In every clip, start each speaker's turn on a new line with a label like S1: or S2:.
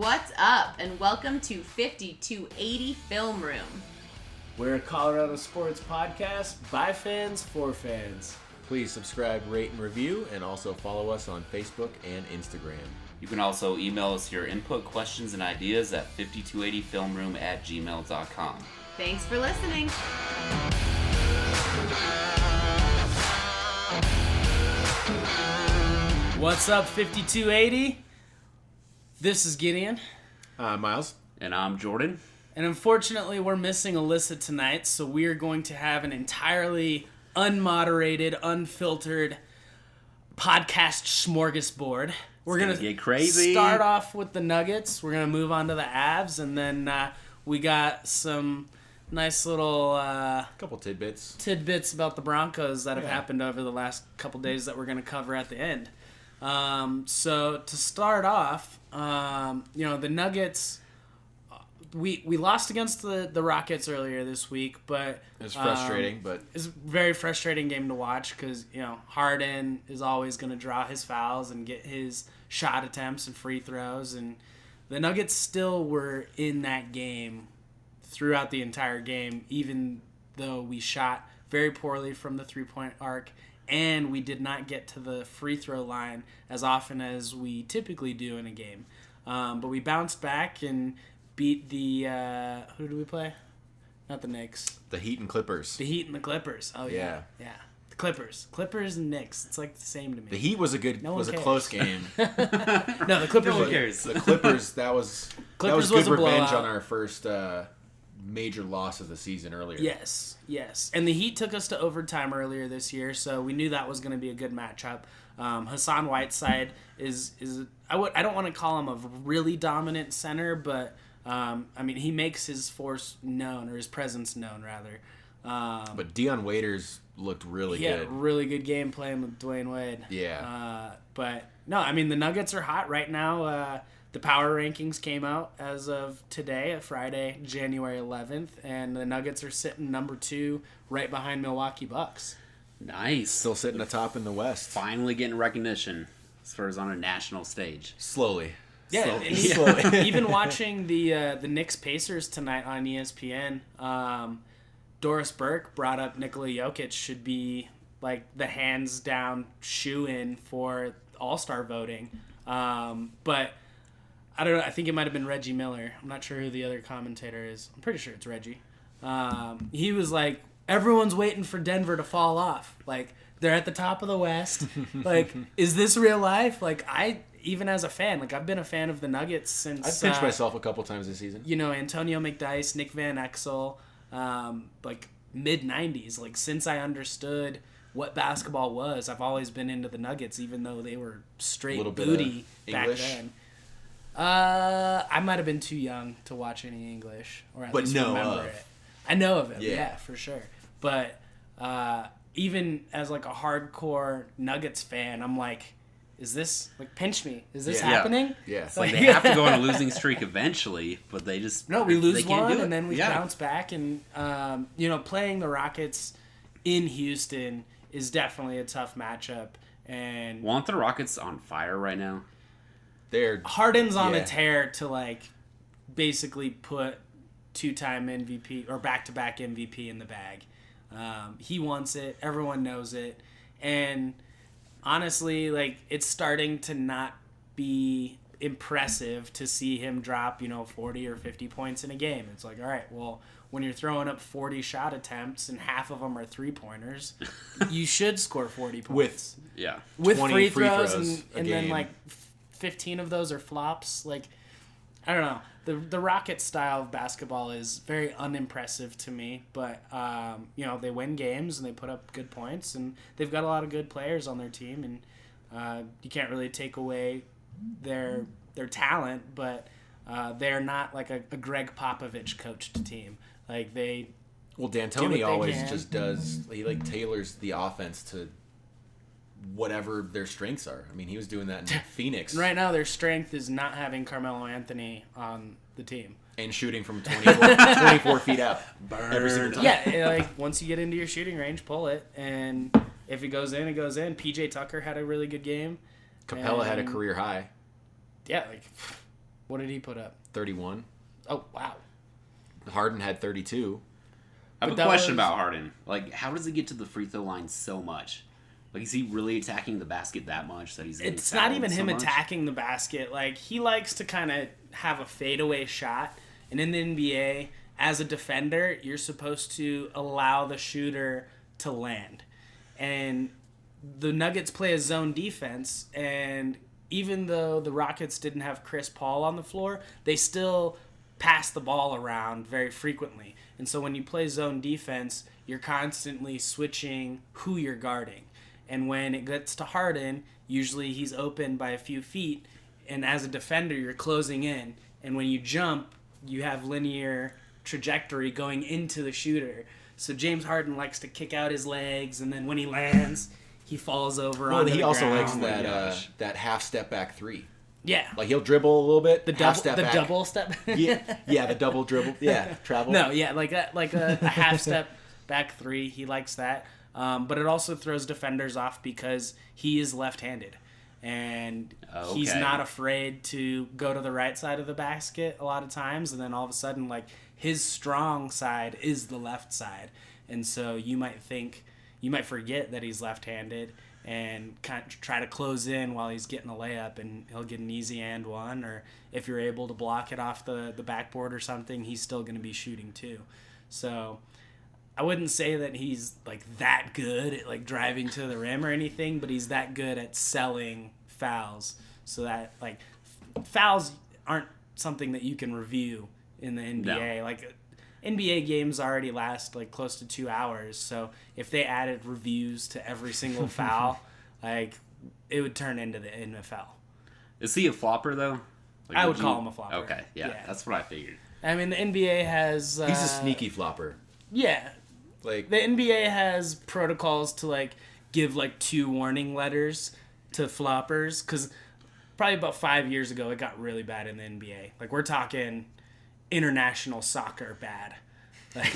S1: What's up, and welcome to 5280 Film Room.
S2: We're a Colorado sports podcast by fans for fans.
S3: Please subscribe, rate, and review, and also follow us on Facebook and Instagram.
S4: You can also email us your input, questions, and ideas at 5280filmroom@gmail.com.
S1: Thanks for listening.
S2: What's up, 5280? This is Gideon.
S3: Miles?
S4: And I'm Jordan.
S2: And unfortunately, we're missing Alyssa tonight, so we are going to have an entirely unmoderated, unfiltered podcast smorgasbord. We're going to
S4: get crazy.
S2: Start off with the Nuggets. We're going to move on to the Avs, and then we got some nice little
S3: couple tidbits
S2: about the Broncos that have happened over the last couple days that we're going to cover at the end. So to start off, the Nuggets, we lost against the Rockets earlier this week, but
S3: it's frustrating. But
S2: it's a very frustrating game to watch because Harden is always going to draw his fouls and get his shot attempts and free throws, and the Nuggets still were in that game throughout the entire game, even though we shot very poorly from the three-point arc. And we did not get to the free throw line as often as we typically do in a game. But we bounced back and beat the... who did we play? Not the Knicks.
S3: The Heat and Clippers.
S2: The Heat and the Clippers. Oh, yeah. Yeah. The Clippers. Clippers and Knicks. It's like the same to me.
S3: The Heat was a close game.
S2: No, the Clippers...
S4: No one cares.
S3: The Clippers, that was good revenge on our first... major loss of the season earlier.
S2: Yes. And the Heat took us to overtime earlier this year, so we knew that was going to be a good matchup. Hassan Whiteside is I don't want to call him a really dominant center, but he makes his force known, or his presence known rather.
S3: But Dion Waiters looked really good.
S2: Yeah, really good game playing with Dwayne Wade.
S3: Yeah.
S2: But no, the Nuggets are hot right now. The power rankings came out as of today, Friday, January 11th, and the Nuggets are sitting number 2 right behind Milwaukee Bucks.
S4: Nice.
S3: Still sitting atop in the West.
S4: Finally getting recognition as far as on a national stage.
S3: Slowly.
S2: Yeah,
S3: Slowly.
S2: Even watching the Knicks Pacers tonight on ESPN, Doris Burke brought up Nikola Jokic should be like the hands down shoe-in for All-Star voting. But I don't know. I think it might have been Reggie Miller. I'm not sure who the other commentator is. I'm pretty sure it's Reggie. He was like, everyone's waiting for Denver to fall off. Like, they're at the top of the West. Like, is this real life? Like, even as a fan, I've been a fan of the Nuggets since...
S3: I've pinched myself a couple times this season.
S2: Antonio McDyess, Nick Van Exel, mid-90s. Since I understood what basketball was, I've always been into the Nuggets, even though they were straight booty back then. I might have been too young to watch any English, or at least remember it. I know of it, yeah, for sure. But even as a hardcore Nuggets fan, I'm like, is this pinch me? Is this happening?
S3: Yeah.
S4: It's they have to go on a losing streak eventually, but they just
S2: we lose
S4: they can't
S2: one
S4: do it.
S2: and then we bounce back, and playing the Rockets in Houston is definitely a tough matchup. And
S4: want the Rockets on fire right now?
S2: Harden's on a tear to basically put 2-time MVP or back-to-back MVP in the bag. He wants it. Everyone knows it. And honestly, it's starting to not be impressive to see him drop, 40 or 50 points in a game. It's like, all right, well, when you're throwing up 40 shot attempts and half of them are three-pointers, you should score 40 points. With free throws and then 15 of those are flops. I don't know. The Rocket style of basketball is very unimpressive to me, but they win games and they put up good points, and they've got a lot of good players on their team, and you can't really take away their talent, but they're not like a Greg Popovich coached team.
S3: D'Antoni always just does. He tailors the offense to whatever their strengths are. He was doing that in Phoenix.
S2: Right now, their strength is not having Carmelo Anthony on the team.
S3: And shooting from 24 feet out. Every single time.
S2: Yeah, once you get into your shooting range, pull it. And if it goes in, it goes in. PJ Tucker had a really good game.
S3: Capella had a career high.
S2: Yeah, What did he put up?
S3: 31.
S2: Oh, wow.
S3: Harden had 32.
S4: I have a question about Harden. Like, how does he get to the free throw line so much? Like, is he really attacking the basket that much that he's getting
S2: It's not even him
S4: much?
S2: attacking the basket. Like, he likes to kind of have a fadeaway shot. And in the NBA, as a defender, you're supposed to allow the shooter to land. And the Nuggets play a zone defense, and even though the Rockets didn't have Chris Paul on the floor, they still pass the ball around very frequently. And so when you play zone defense, you're constantly switching who you're guarding. And when it gets to Harden, usually he's open by a few feet, and as a defender, you're closing in. And when you jump, you have linear trajectory going into the shooter. So James Harden likes to kick out his legs, and then when he lands, he falls over onto the ground.
S3: He also likes that half step back three.
S2: Yeah.
S3: Like he'll dribble a little bit.
S2: The double step.
S3: yeah, the double dribble. Yeah, travel.
S2: No, yeah, like a half step back three. He likes that. But it also throws defenders off because he is left-handed. And he's not afraid to go to the right side of the basket a lot of times. And then all of a sudden, like, his strong side is the left side. And so you might forget that he's left-handed and kind of try to close in while he's getting a layup, and he'll get an easy and one. Or if you're able to block it off the backboard or something, he's still going to be shooting too. So I wouldn't say that he's like that good at like driving to the rim or anything, but he's that good at selling fouls, so that like fouls aren't something that you can review in the NBA.
S4: No.
S2: Like NBA games already last like close to 2 hours, so if they added reviews to every single foul, like it would turn into the NFL.
S4: Is he a flopper though? Like,
S2: I would call him a flopper.
S4: Okay, yeah, that's what I figured.
S2: I mean, the NBA has
S3: He's a sneaky flopper.
S2: Yeah.
S3: Like
S2: the NBA has protocols to like give like 2 warning letters to floppers, because probably about 5 years ago it got really bad in the NBA. Like we're talking international soccer bad. Like,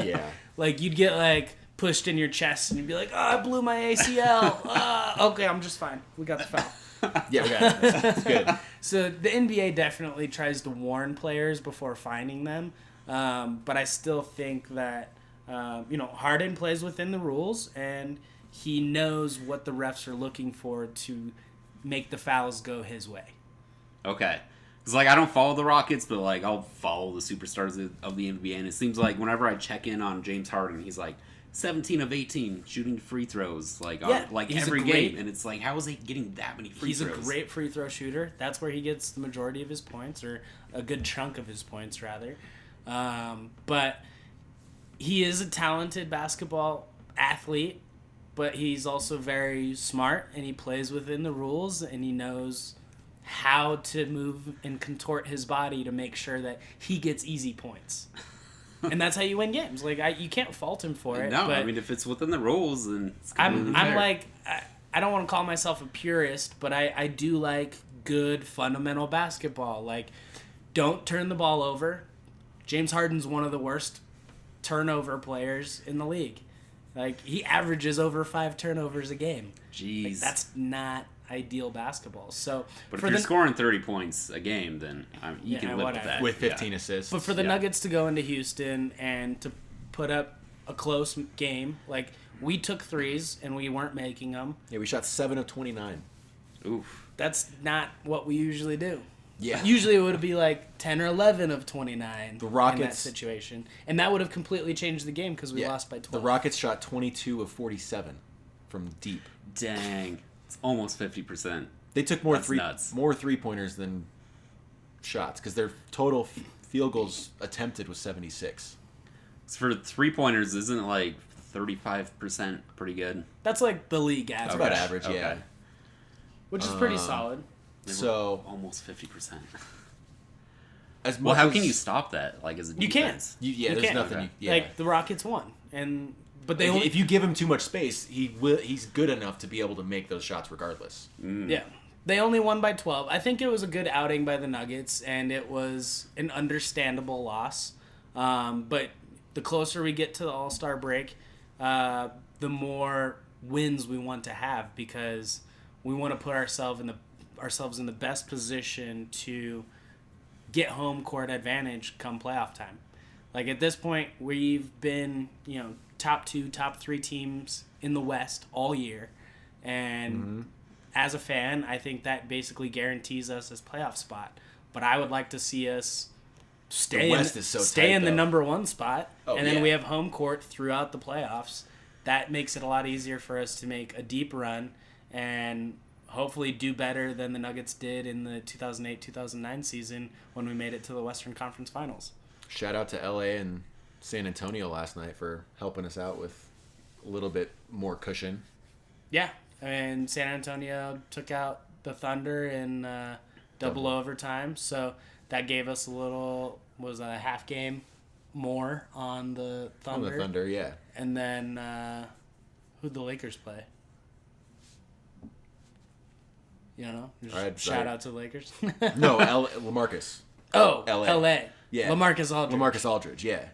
S3: yeah.
S2: Like you'd get like pushed in your chest and you'd be like, "Oh, I blew my ACL." Okay, I'm just fine. We got the foul.
S3: Yeah, we got it. It's good.
S2: So the NBA definitely tries to warn players before fining them, but I still think that Harden plays within the rules, and he knows what the refs are looking for to make the fouls go his way.
S4: Okay. Because, like, I don't follow the Rockets, but, like, I'll follow the superstars of the NBA, and it seems like whenever I check in on James Harden, he's, like, 17 of 18 shooting free throws, like, every game. And it's like, how is he getting that many free throws?
S2: He's a great free throw shooter. That's where he gets the majority of his points, or a good chunk of his points, rather. But he is a talented basketball athlete, but he's also very smart, and he plays within the rules, and he knows how to move and contort his body to make sure that he gets easy points. And that's how you win games. Like you can't fault him for it.
S4: No,
S2: but
S4: I mean, if it's within the rules, then it's
S2: I'm
S4: fair.
S2: like, I don't want to call myself a purist, but I do like good fundamental basketball. Like, don't turn the ball over. James Harden's one of the worst turnover players in the league. Like, he averages over 5 turnovers a game.
S4: Jeez.
S2: Like, that's not ideal basketball. So,
S4: but if you're scoring 30 points a game, then you can live with that.
S3: With 15 assists.
S2: But for the Nuggets to go into Houston and to put up a close game, like, we took threes and we weren't making them.
S3: Yeah, we shot 7 of 29.
S4: Oof.
S2: That's not what we usually do.
S3: Yeah.
S2: Usually it would be like 10 or 11 of 29
S3: the Rockets,
S2: in that situation. And that would have completely changed the game because we lost by 12.
S3: The Rockets shot 22 of 47 from deep.
S4: Dang. It's almost 50%.
S3: They took more
S4: nuts.
S3: 3-pointers than shots because their total field goals attempted was 76.
S4: So for 3-pointers, isn't it like 35% pretty good?
S2: That's like the league average.
S3: That's about average, yeah.
S4: Okay.
S2: Which is pretty solid.
S3: So
S4: almost 50%.
S3: Well,
S4: how can you stop that? Like as a defense?
S2: You
S3: there's
S2: can't.
S3: nothing.
S4: Okay.
S2: Like the Rockets won, but they
S3: if you give him too much space, he's good enough to be able to make those shots regardless.
S2: Yeah. They only won by 12. I think it was a good outing by the Nuggets, and it was an understandable loss. But the closer we get to the All-Star break, the more wins we want to have, because we want to put ourselves in the best position to get home court advantage come playoff time. Like at this point, we've been, top 2, top 3 teams in the West all year. And as a fan, I think that basically guarantees us this playoff spot. But I would like to see us stay in the number 1 spot. And then we have home court throughout the playoffs. That makes it a lot easier for us to make a deep run and hopefully do better than the Nuggets did in the 2008-2009 season when we made it to the Western Conference Finals.
S3: Shout out to LA and San Antonio last night for helping us out with a little bit more cushion.
S2: Yeah, and San Antonio took out the Thunder in double overtime, so that gave us a half game more on the Thunder.
S3: On the Thunder, yeah.
S2: And then who'd the Lakers play? You don't know? Shout out to the Lakers.
S3: No, LaMarcus.
S2: Oh,
S3: LA.
S2: LA.
S3: Yeah.
S2: LaMarcus
S3: Aldridge, yeah.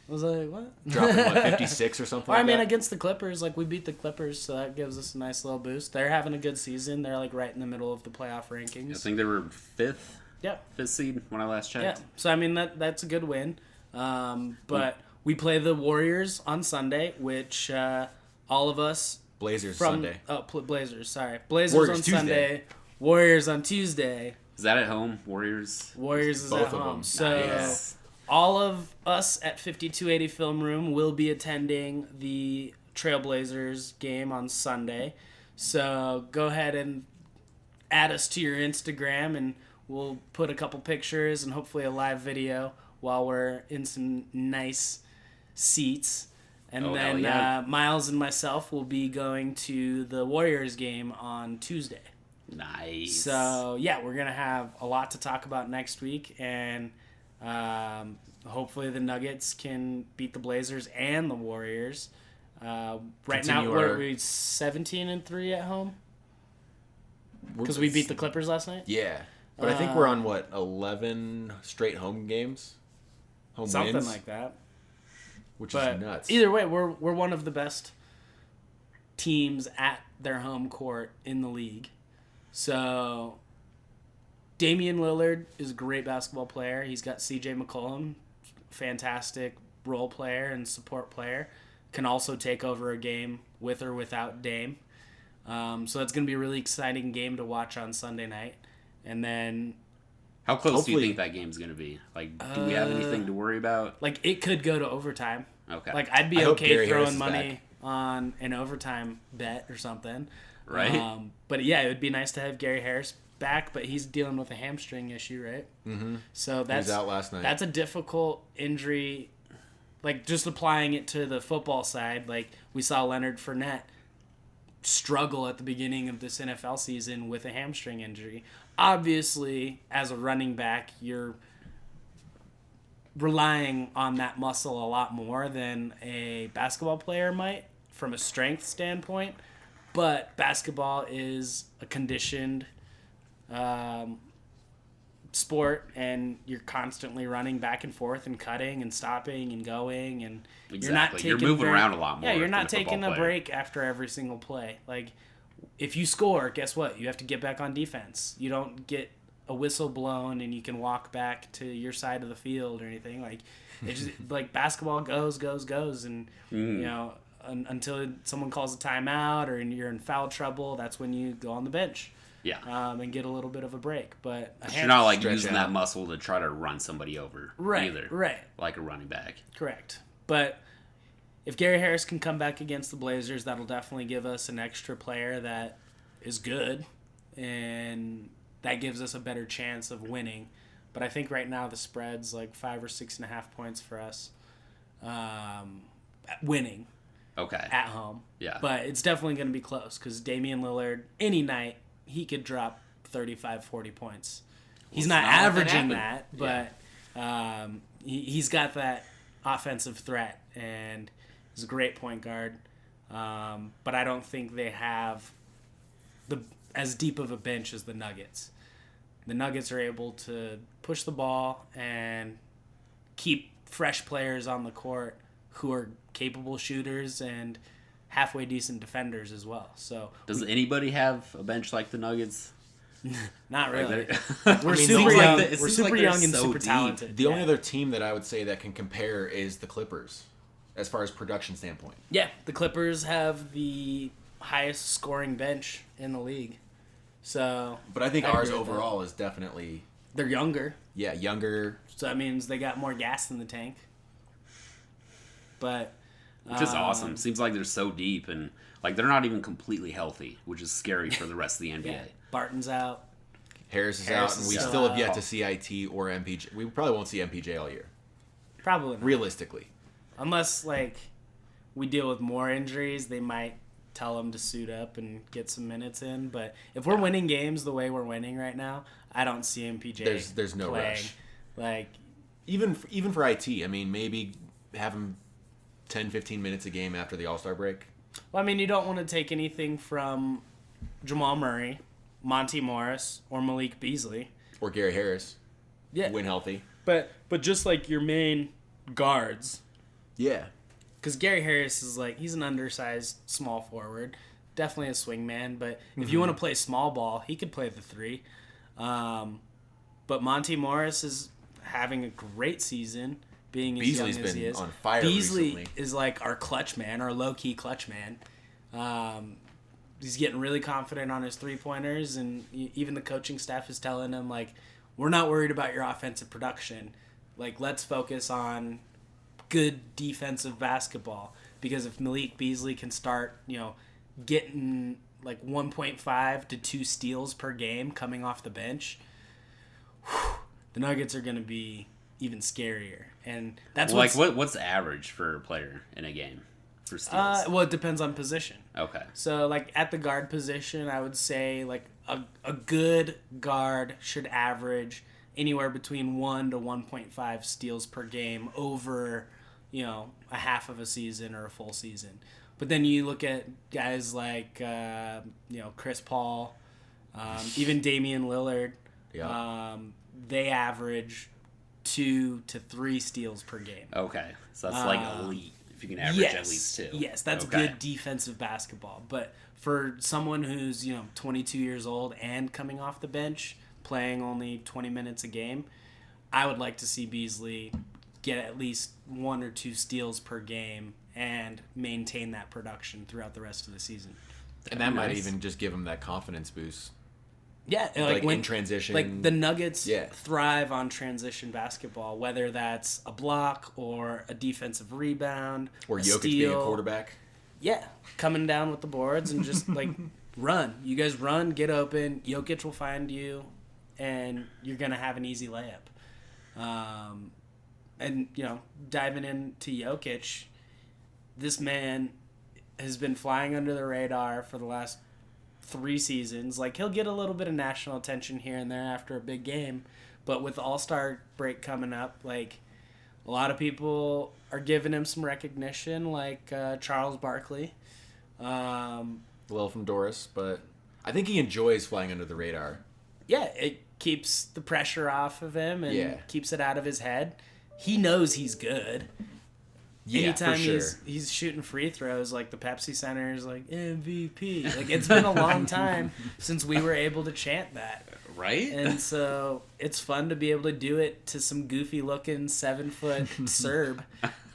S2: I was like, what?
S3: Dropping, 56 or something like that?
S2: Against the Clippers, we beat the Clippers, so that gives us a nice little boost. They're having a good season. They're, right in the middle of the playoff rankings.
S4: I think they were 5th.
S2: Yep.
S4: 5th seed when I last checked.
S2: Yeah. So, that's a good win. But we play the Warriors on Sunday, which all of us...
S3: Sunday.
S2: Oh, Blazers, sorry. Blazers
S3: Warriors
S2: on
S3: Tuesday.
S2: Sunday. Warriors on Tuesday.
S4: Is that at home? Warriors
S2: is
S3: Both
S2: at
S3: of
S2: home.
S3: them.
S2: So
S4: Nice.
S2: all of us at 5280 Film Room will be attending the Trailblazers game on Sunday. So go ahead and add us to your Instagram, and we'll put a couple pictures and hopefully a live video while we're in some nice seats. And then Miles and myself will be going to the Warriors game on Tuesday.
S4: Nice.
S2: So, yeah, we're going to have a lot to talk about next week. And hopefully the Nuggets can beat the Blazers and the Warriors. Right now, what are we, 17-3 at home? Because we beat the Clippers last night?
S3: Yeah. But I think we're on, 11 straight home games?
S2: Something
S3: wins?
S2: like that.
S3: Which
S2: But
S3: is nuts.
S2: either way, we're one of the best teams at their home court in the league. So Damian Lillard is a great basketball player. He's got CJ McCollum, fantastic role player and support player. Can also take over a game with or without Dame. So it's going to be a really exciting game to watch on Sunday night. And then...
S4: How close do you think that game's going to be? Do we have anything to worry about?
S2: It could go to overtime.
S4: Okay.
S2: I'd be okay
S3: Gary Harris
S2: throwing
S3: is
S2: money
S3: back.
S2: on an overtime bet or something.
S4: Right.
S2: But yeah, it would be nice to have Gary Harris back, but he's dealing with a hamstring issue, right?
S3: Mm-hmm.
S2: So
S3: he was out last night.
S2: That's a difficult injury. Just applying it to the football side, we saw Leonard Fournette struggle at the beginning of this NFL season with a hamstring injury. Obviously, as a running back, you're relying on that muscle a lot more than a basketball player might from a strength standpoint. But basketball is a conditioned sport, and you're constantly running back and forth and cutting and stopping and going, and
S4: Exactly. You're moving around a lot more.
S2: Yeah, you're not
S4: than
S2: taking a
S4: football
S2: break after every single play. If you score, guess what? You have to get back on defense. You don't get a whistle blown and you can walk back to your side of the field or anything. It's just basketball goes, and until someone calls a timeout or you're in foul trouble, that's when you go on the bench.
S4: Yeah.
S2: And get a little bit of a break. But
S4: you're not using that muscle to try to run somebody over either.
S2: Right.
S4: Like a running back.
S2: Correct. But if Gary Harris can come back against the Blazers, that'll definitely give us an extra player that is good, and that gives us a better chance of winning. But I think right now the spread's 5 or 6.5 points for us winning.
S4: Okay.
S2: At home.
S4: Yeah.
S2: But it's definitely going to be close because Damian Lillard, any night, he could drop 35, 40 points. He's not averaging that, but he's got that offensive threat, and he's a great point guard. But I don't think they have as deep of a bench as the Nuggets. The Nuggets are able to push the ball and keep fresh players on the court who are capable shooters and halfway decent defenders as well. So
S4: does anybody have a bench like the Nuggets?
S2: Not really.
S4: Like
S2: We're
S3: I mean,
S2: super
S3: seems
S2: young.
S4: like it
S2: We're
S4: seems
S2: super
S4: like they're
S2: young and
S4: so
S2: super
S4: deep.
S2: talented.
S3: The
S2: Yeah.
S3: only other team that I would say that can compare is the Clippers, as far as production standpoint.
S2: Yeah, the Clippers have the highest scoring bench in the league. So,
S3: But I think
S2: I
S3: ours
S2: agree with
S3: overall is definitely,
S2: they're younger,
S3: younger.
S2: so that means they got more gas in the tank. But
S4: Which is awesome. Seems like they're so deep and like they're not even completely healthy, which is scary for the rest of the NBA.
S2: yeah, Barton's out.
S3: Harris is
S2: Harris
S3: out, and
S2: is
S3: we
S2: still
S3: still have yet
S2: out.
S3: to see IT or MPJ. We probably won't see MPJ all year,
S2: Probably not.
S3: realistically.
S2: Unless, like, we deal with more injuries, they might tell him to suit up and get some minutes in. But if we're winning games the way we're winning right now, I don't see MPJ
S3: There's no
S2: playing.
S3: rush.
S2: Like,
S3: Even for IT, I mean, maybe have him 10, 15 minutes a game after the All-Star break.
S2: well, I mean, you don't want to take anything from Jamal Murray, Monty Morris, or Malik Beasley.
S3: Or Gary Harris,
S2: Yeah.
S3: when healthy.
S2: But just like your main guards.
S3: Yeah.
S2: Because Gary Harris is like, he's an undersized small forward. Definitely a swingman. But if you want to play small ball, he could play the 3. But Monty Morris is having a great season, being as
S3: Beasley's
S2: young as he
S3: been
S2: is.
S3: on fire
S2: Beasley
S3: recently.
S2: is like our clutch man, our low-key clutch man. He's getting really confident on his three-pointers, and even the coaching staff is telling him, like, we're not worried about your offensive production. Like, let's focus on good defensive basketball. Because if Malik Beasley can start, getting like 1.5 to 2 steals per game coming off the bench, the Nuggets are going to be even scarier. And that's
S4: what's average for a player in a game for steals?
S2: well, it depends on position.
S4: Okay.
S2: So, like, at the guard position, I would say, like, a good guard should average anywhere between 1 to 1.5 steals per game over, a half of a season or a full season. But then you look at guys like, Chris Paul, even Damian Lillard.
S3: Yeah.
S2: They average 2 to 3 steals per game.
S4: Okay. So that's like elite. If you can average at least 2.
S2: Yes, that's
S4: Okay.
S2: good defensive basketball. But for someone who's, 22 years old and coming off the bench, playing only 20 minutes a game, I would like to see Beasley get at least 1 or 2 steals per game and maintain that production throughout the rest of the season.
S3: And that might
S4: Nice.
S3: even just give him that confidence boost.
S2: Yeah,
S3: Like in transition.
S2: Like the Nuggets
S3: Yeah.
S2: thrive on transition basketball, whether that's a block or a defensive rebound
S3: Or
S2: a
S3: Jokic
S2: steal.
S3: being a quarterback.
S2: Yeah, coming down with the boards and just like run. You guys run, get open. Jokic will find you, and you're gonna have an easy layup. And diving into Jokic, this man has been flying under the radar for the last 3 seasons. Like, he'll get a little bit of national attention here and there after a big game, but with the All-Star break coming up, like, a lot of people are giving him some recognition, like Charles Barkley.
S3: A little from Doris, but I think he enjoys flying under the radar.
S2: Yeah, it keeps the pressure off of him and
S3: Yeah.
S2: keeps it out of his head. He knows he's good.
S3: Yeah,
S2: Anytime
S3: for sure.
S2: he's shooting free throws, like the Pepsi Center is like MVP. Like, it's been a long time since we were able to chant that.
S4: Right?
S2: And so it's fun to be able to do it to some goofy looking 7-foot Serb.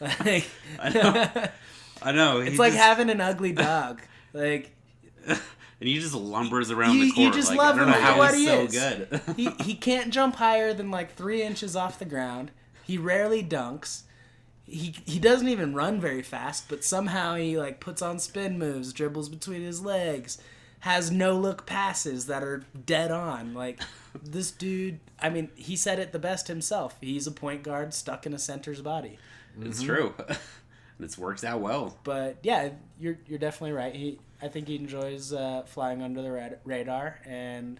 S2: Like,
S4: I know.
S2: it's like having an ugly dog. Like,
S4: and he just lumbers around the
S2: you
S4: court.
S2: just
S4: like,
S2: love
S4: I don't
S2: him
S4: know
S2: for
S4: how
S2: what
S4: he's
S2: he
S4: so
S2: is.
S4: good.
S2: he can't jump higher than like 3 inches off the ground. He rarely dunks. He doesn't even run very fast, but somehow he like puts on spin moves, dribbles between his legs, has no look passes that are dead on. Like, this dude, I mean, he said it the best himself. He's a point guard stuck in a center's body.
S4: It's true. And it's worked out well.
S2: But yeah, you're definitely right. I think he enjoys flying under the radar, and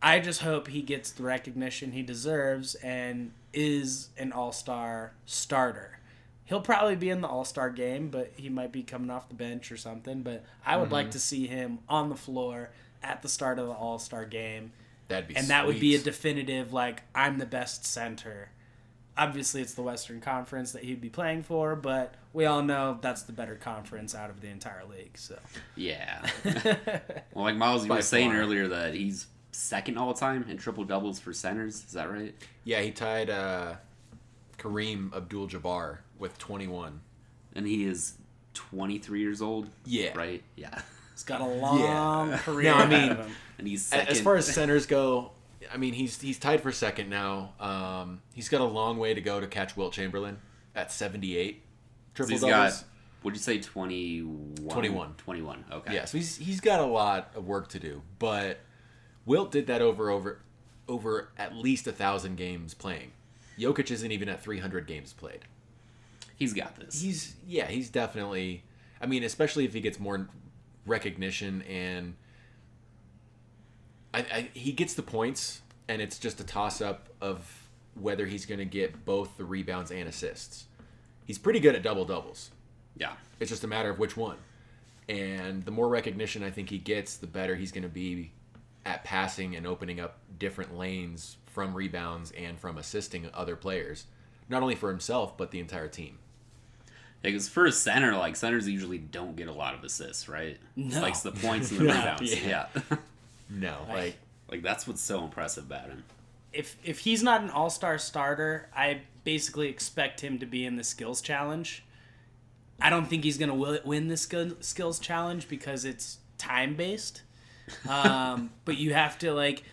S2: I just hope he gets the recognition he deserves and is an all-star starter. He'll probably be in the all-star game, but he might be coming off the bench or something. But I would like to see him on the floor at the start of the all-star game.
S3: That'd be
S2: And that would be a
S3: sweet.
S2: definitive, like, I'm the best center. Obviously, it's the Western Conference that he'd be playing for, but we all know that's the better conference out of the entire league. So
S4: Yeah. Well, like Miles, you
S3: By
S4: were saying
S3: far.
S4: earlier that he's second all time in triple doubles for centers. Is that right?
S3: Yeah, he tied Kareem Abdul-Jabbar with 21.
S4: And he is 23 years old.
S3: Yeah.
S4: Right? Yeah.
S2: He's got a long career.
S3: No, I
S2: ahead
S3: mean,
S2: of him.
S4: And he's second.
S3: As far as centers go, I mean, he's tied for second now. He's got a long way to go to catch Wilt Chamberlain at 78 triple
S4: he's
S3: doubles.
S4: got, would you say 21?
S3: 21.
S4: 21, okay.
S3: Yeah, so he's got a lot of work to do, but Wilt did that over at least 1,000 games playing. Jokic isn't even at 300 games played.
S4: He's got this.
S3: He's definitely. I mean, especially if he gets more recognition and he gets the points, and it's just a toss up of whether he's going to get both the rebounds and assists. He's pretty good at double doubles.
S4: Yeah.
S3: It's just a matter of which one. And the more recognition I think he gets, the better he's going to be at passing and opening up different lanes from rebounds and from assisting other players, not only for himself but the entire team.
S4: Yeah, because for a center, like, centers usually don't get a lot of assists, right?
S2: No.
S4: Like, it's the points and the rebounds.
S3: Yeah.
S4: Yeah.
S3: No,
S4: Like, that's what's so impressive about him.
S2: If he's not an all-star starter, I basically expect him to be in the skills challenge. I don't think he's going to win the skills challenge because it's time-based. But you have to, like,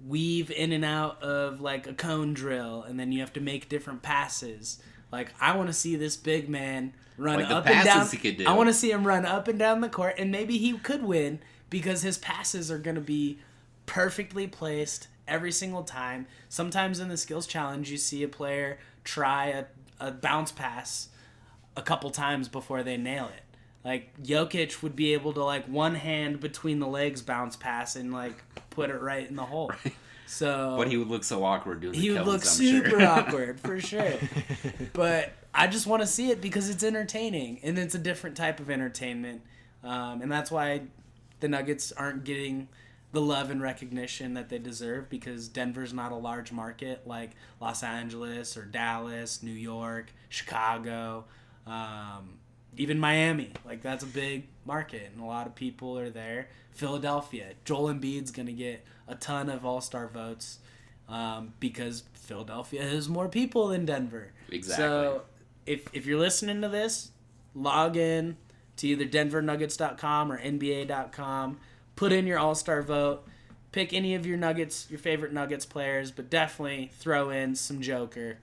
S2: weave in and out of, like, a cone drill, and then you have to make different passes. Like, I want to see this big man run
S4: Like the
S2: up and down.
S4: passes he could do.
S2: I want to see him run up and down the court, and maybe he could win because his passes are going to be perfectly placed every single time. Sometimes in the skills challenge, you see a player try a bounce pass a couple times before they nail it. Like, Jokic would be able to, like, one hand between the legs bounce pass and, like, put it right in the hole.
S4: Right.
S2: So,
S4: But he would look so awkward doing the
S2: he would look
S4: I'm
S2: super
S4: sure.
S2: awkward, for sure. But I just want to see it because it's entertaining, and it's a different type of entertainment. And that's why the Nuggets aren't getting the love and recognition that they deserve, because Denver's not a large market like Los Angeles or Dallas, New York, Chicago, even Miami. Like, that's a big market, and a lot of people are there. Philadelphia. Joel Embiid's going to get a ton of all-star votes because Philadelphia has more people than Denver.
S4: Exactly.
S2: So if you're listening to this, log in to either denvernuggets.com or nba.com. Put in your all-star vote. Pick any of your Nuggets, your favorite Nuggets players, but definitely throw in some Joker.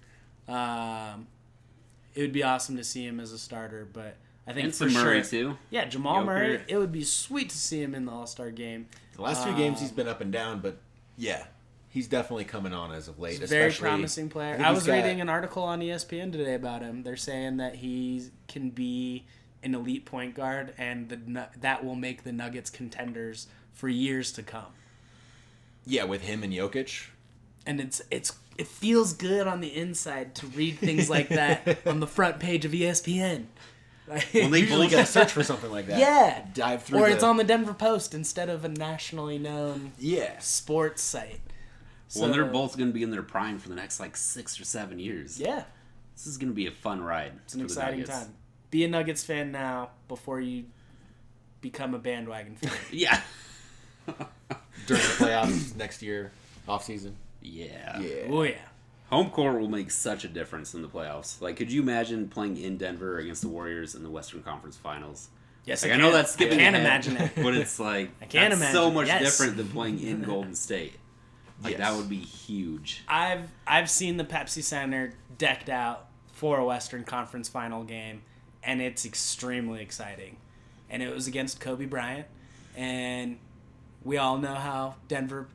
S2: It would be awesome to see him as a starter, but I think
S4: And
S2: for
S4: some Murray,
S2: sure,
S4: too.
S2: yeah, Jamal
S4: Joker.
S2: Murray, it would be sweet to see him in the All-Star game.
S3: The last few games he's been up and down, but yeah, he's definitely coming on as of late.
S2: He's a very
S3: especially-
S2: promising player.
S3: think
S2: I
S3: he's
S2: was
S3: got-
S2: reading an article on ESPN today about him. They're saying that he can be an elite point guard, and that will make the Nuggets contenders for years to come.
S3: Yeah, with him and Jokic.
S2: And it feels good on the inside to read things like that on the front page of ESPN. Like,
S4: Well, they
S3: Usually
S4: both
S3: got to search for something like that.
S2: yeah,
S3: Dive through
S2: or it's on the Denver Post instead of a nationally known
S3: Yeah.
S2: sports site.
S4: Well, they're
S2: So,
S4: both going to be in their prime for the next, like, 6 or 7 years.
S2: Yeah,
S4: This is going to be a fun ride.
S2: it's an exciting time. Be a Nuggets fan now before you become a bandwagon fan.
S4: Yeah.
S3: During the playoffs next year, off season.
S4: Yeah.
S3: Yeah.
S2: Oh yeah.
S4: Home court will make such a difference in the playoffs. Like, could you imagine playing in Denver against the Warriors in the Western Conference Finals?
S2: Yes,
S4: Like, I know that's
S2: I
S4: skipping
S2: can't
S4: ahead,
S2: imagine it.
S4: but it's like
S2: I can't
S4: that's
S2: imagine.
S4: so much
S2: Yes.
S4: different than playing in Golden State. Like,
S3: Yes.
S4: that would be huge.
S2: I've seen the Pepsi Center decked out for a Western Conference Final game, and it's extremely exciting. And it was against Kobe Bryant, and we all know how Denver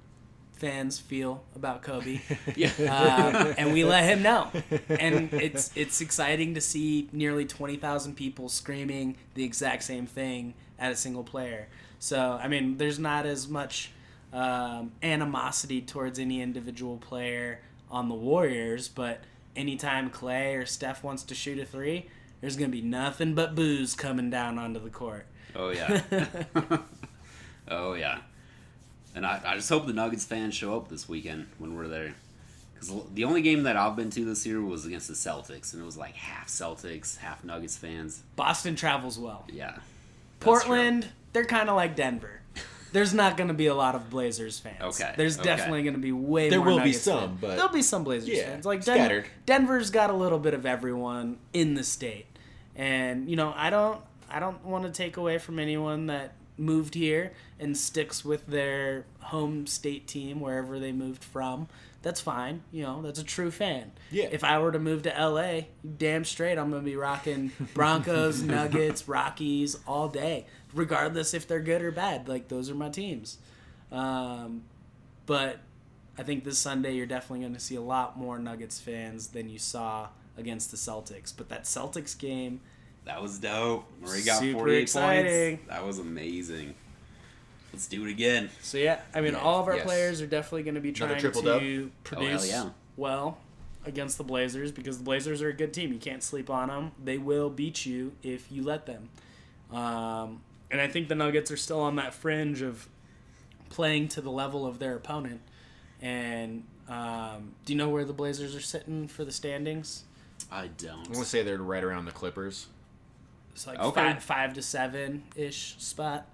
S2: fans feel about Kobe.
S4: Yeah.
S2: And we let him know. And it's exciting to see nearly 20,000 people screaming the exact same thing at a single player. So, I mean, there's not as much animosity towards any individual player on the Warriors, but anytime Clay or Steph wants to shoot a three, there's going to be nothing but booze coming down onto the court.
S4: Oh, yeah. Oh, yeah. And I just hope the Nuggets fans show up this weekend when we're there. Because the only game that I've been to this year was against the Celtics, and it was like half Celtics, half Nuggets fans.
S2: Boston travels well.
S4: Yeah. That's
S2: Portland, they're kind of like Denver. there's not going to be a lot of Blazers fans.
S4: Okay.
S2: There's definitely going to be way
S3: There
S2: more
S3: will be
S2: Nuggets
S3: some,
S2: fans.
S3: but...
S2: There'll be some Blazers fans. Like
S3: scattered.
S2: Denver's got a little bit of everyone in the state. And, I don't want to take away from anyone that moved here and sticks with their home state team wherever they moved from. That's fine. That's a true fan.
S3: Yeah.
S2: If I were to move to LA, damn straight I'm going to be rocking Broncos, Nuggets, Rockies all day, regardless if they're good or bad. Like, those are my teams. But I think this Sunday you're definitely going to see a lot more Nuggets fans than you saw against the Celtics. But that Celtics game...
S4: That was dope. Murray got
S2: super
S4: 48
S2: exciting.
S4: points. That was amazing. Let's do it again.
S2: So, all of our players are definitely going to be trying to produce well against the Blazers because the Blazers are a good team. You can't sleep on them. They will beat you if you let them. And I think the Nuggets are still on that fringe of playing to the level of their opponent. And do you know where the Blazers are sitting for the standings?
S4: I don't.
S3: I'm going to say they're right around the Clippers.
S2: It's like 5 to 7-ish spot.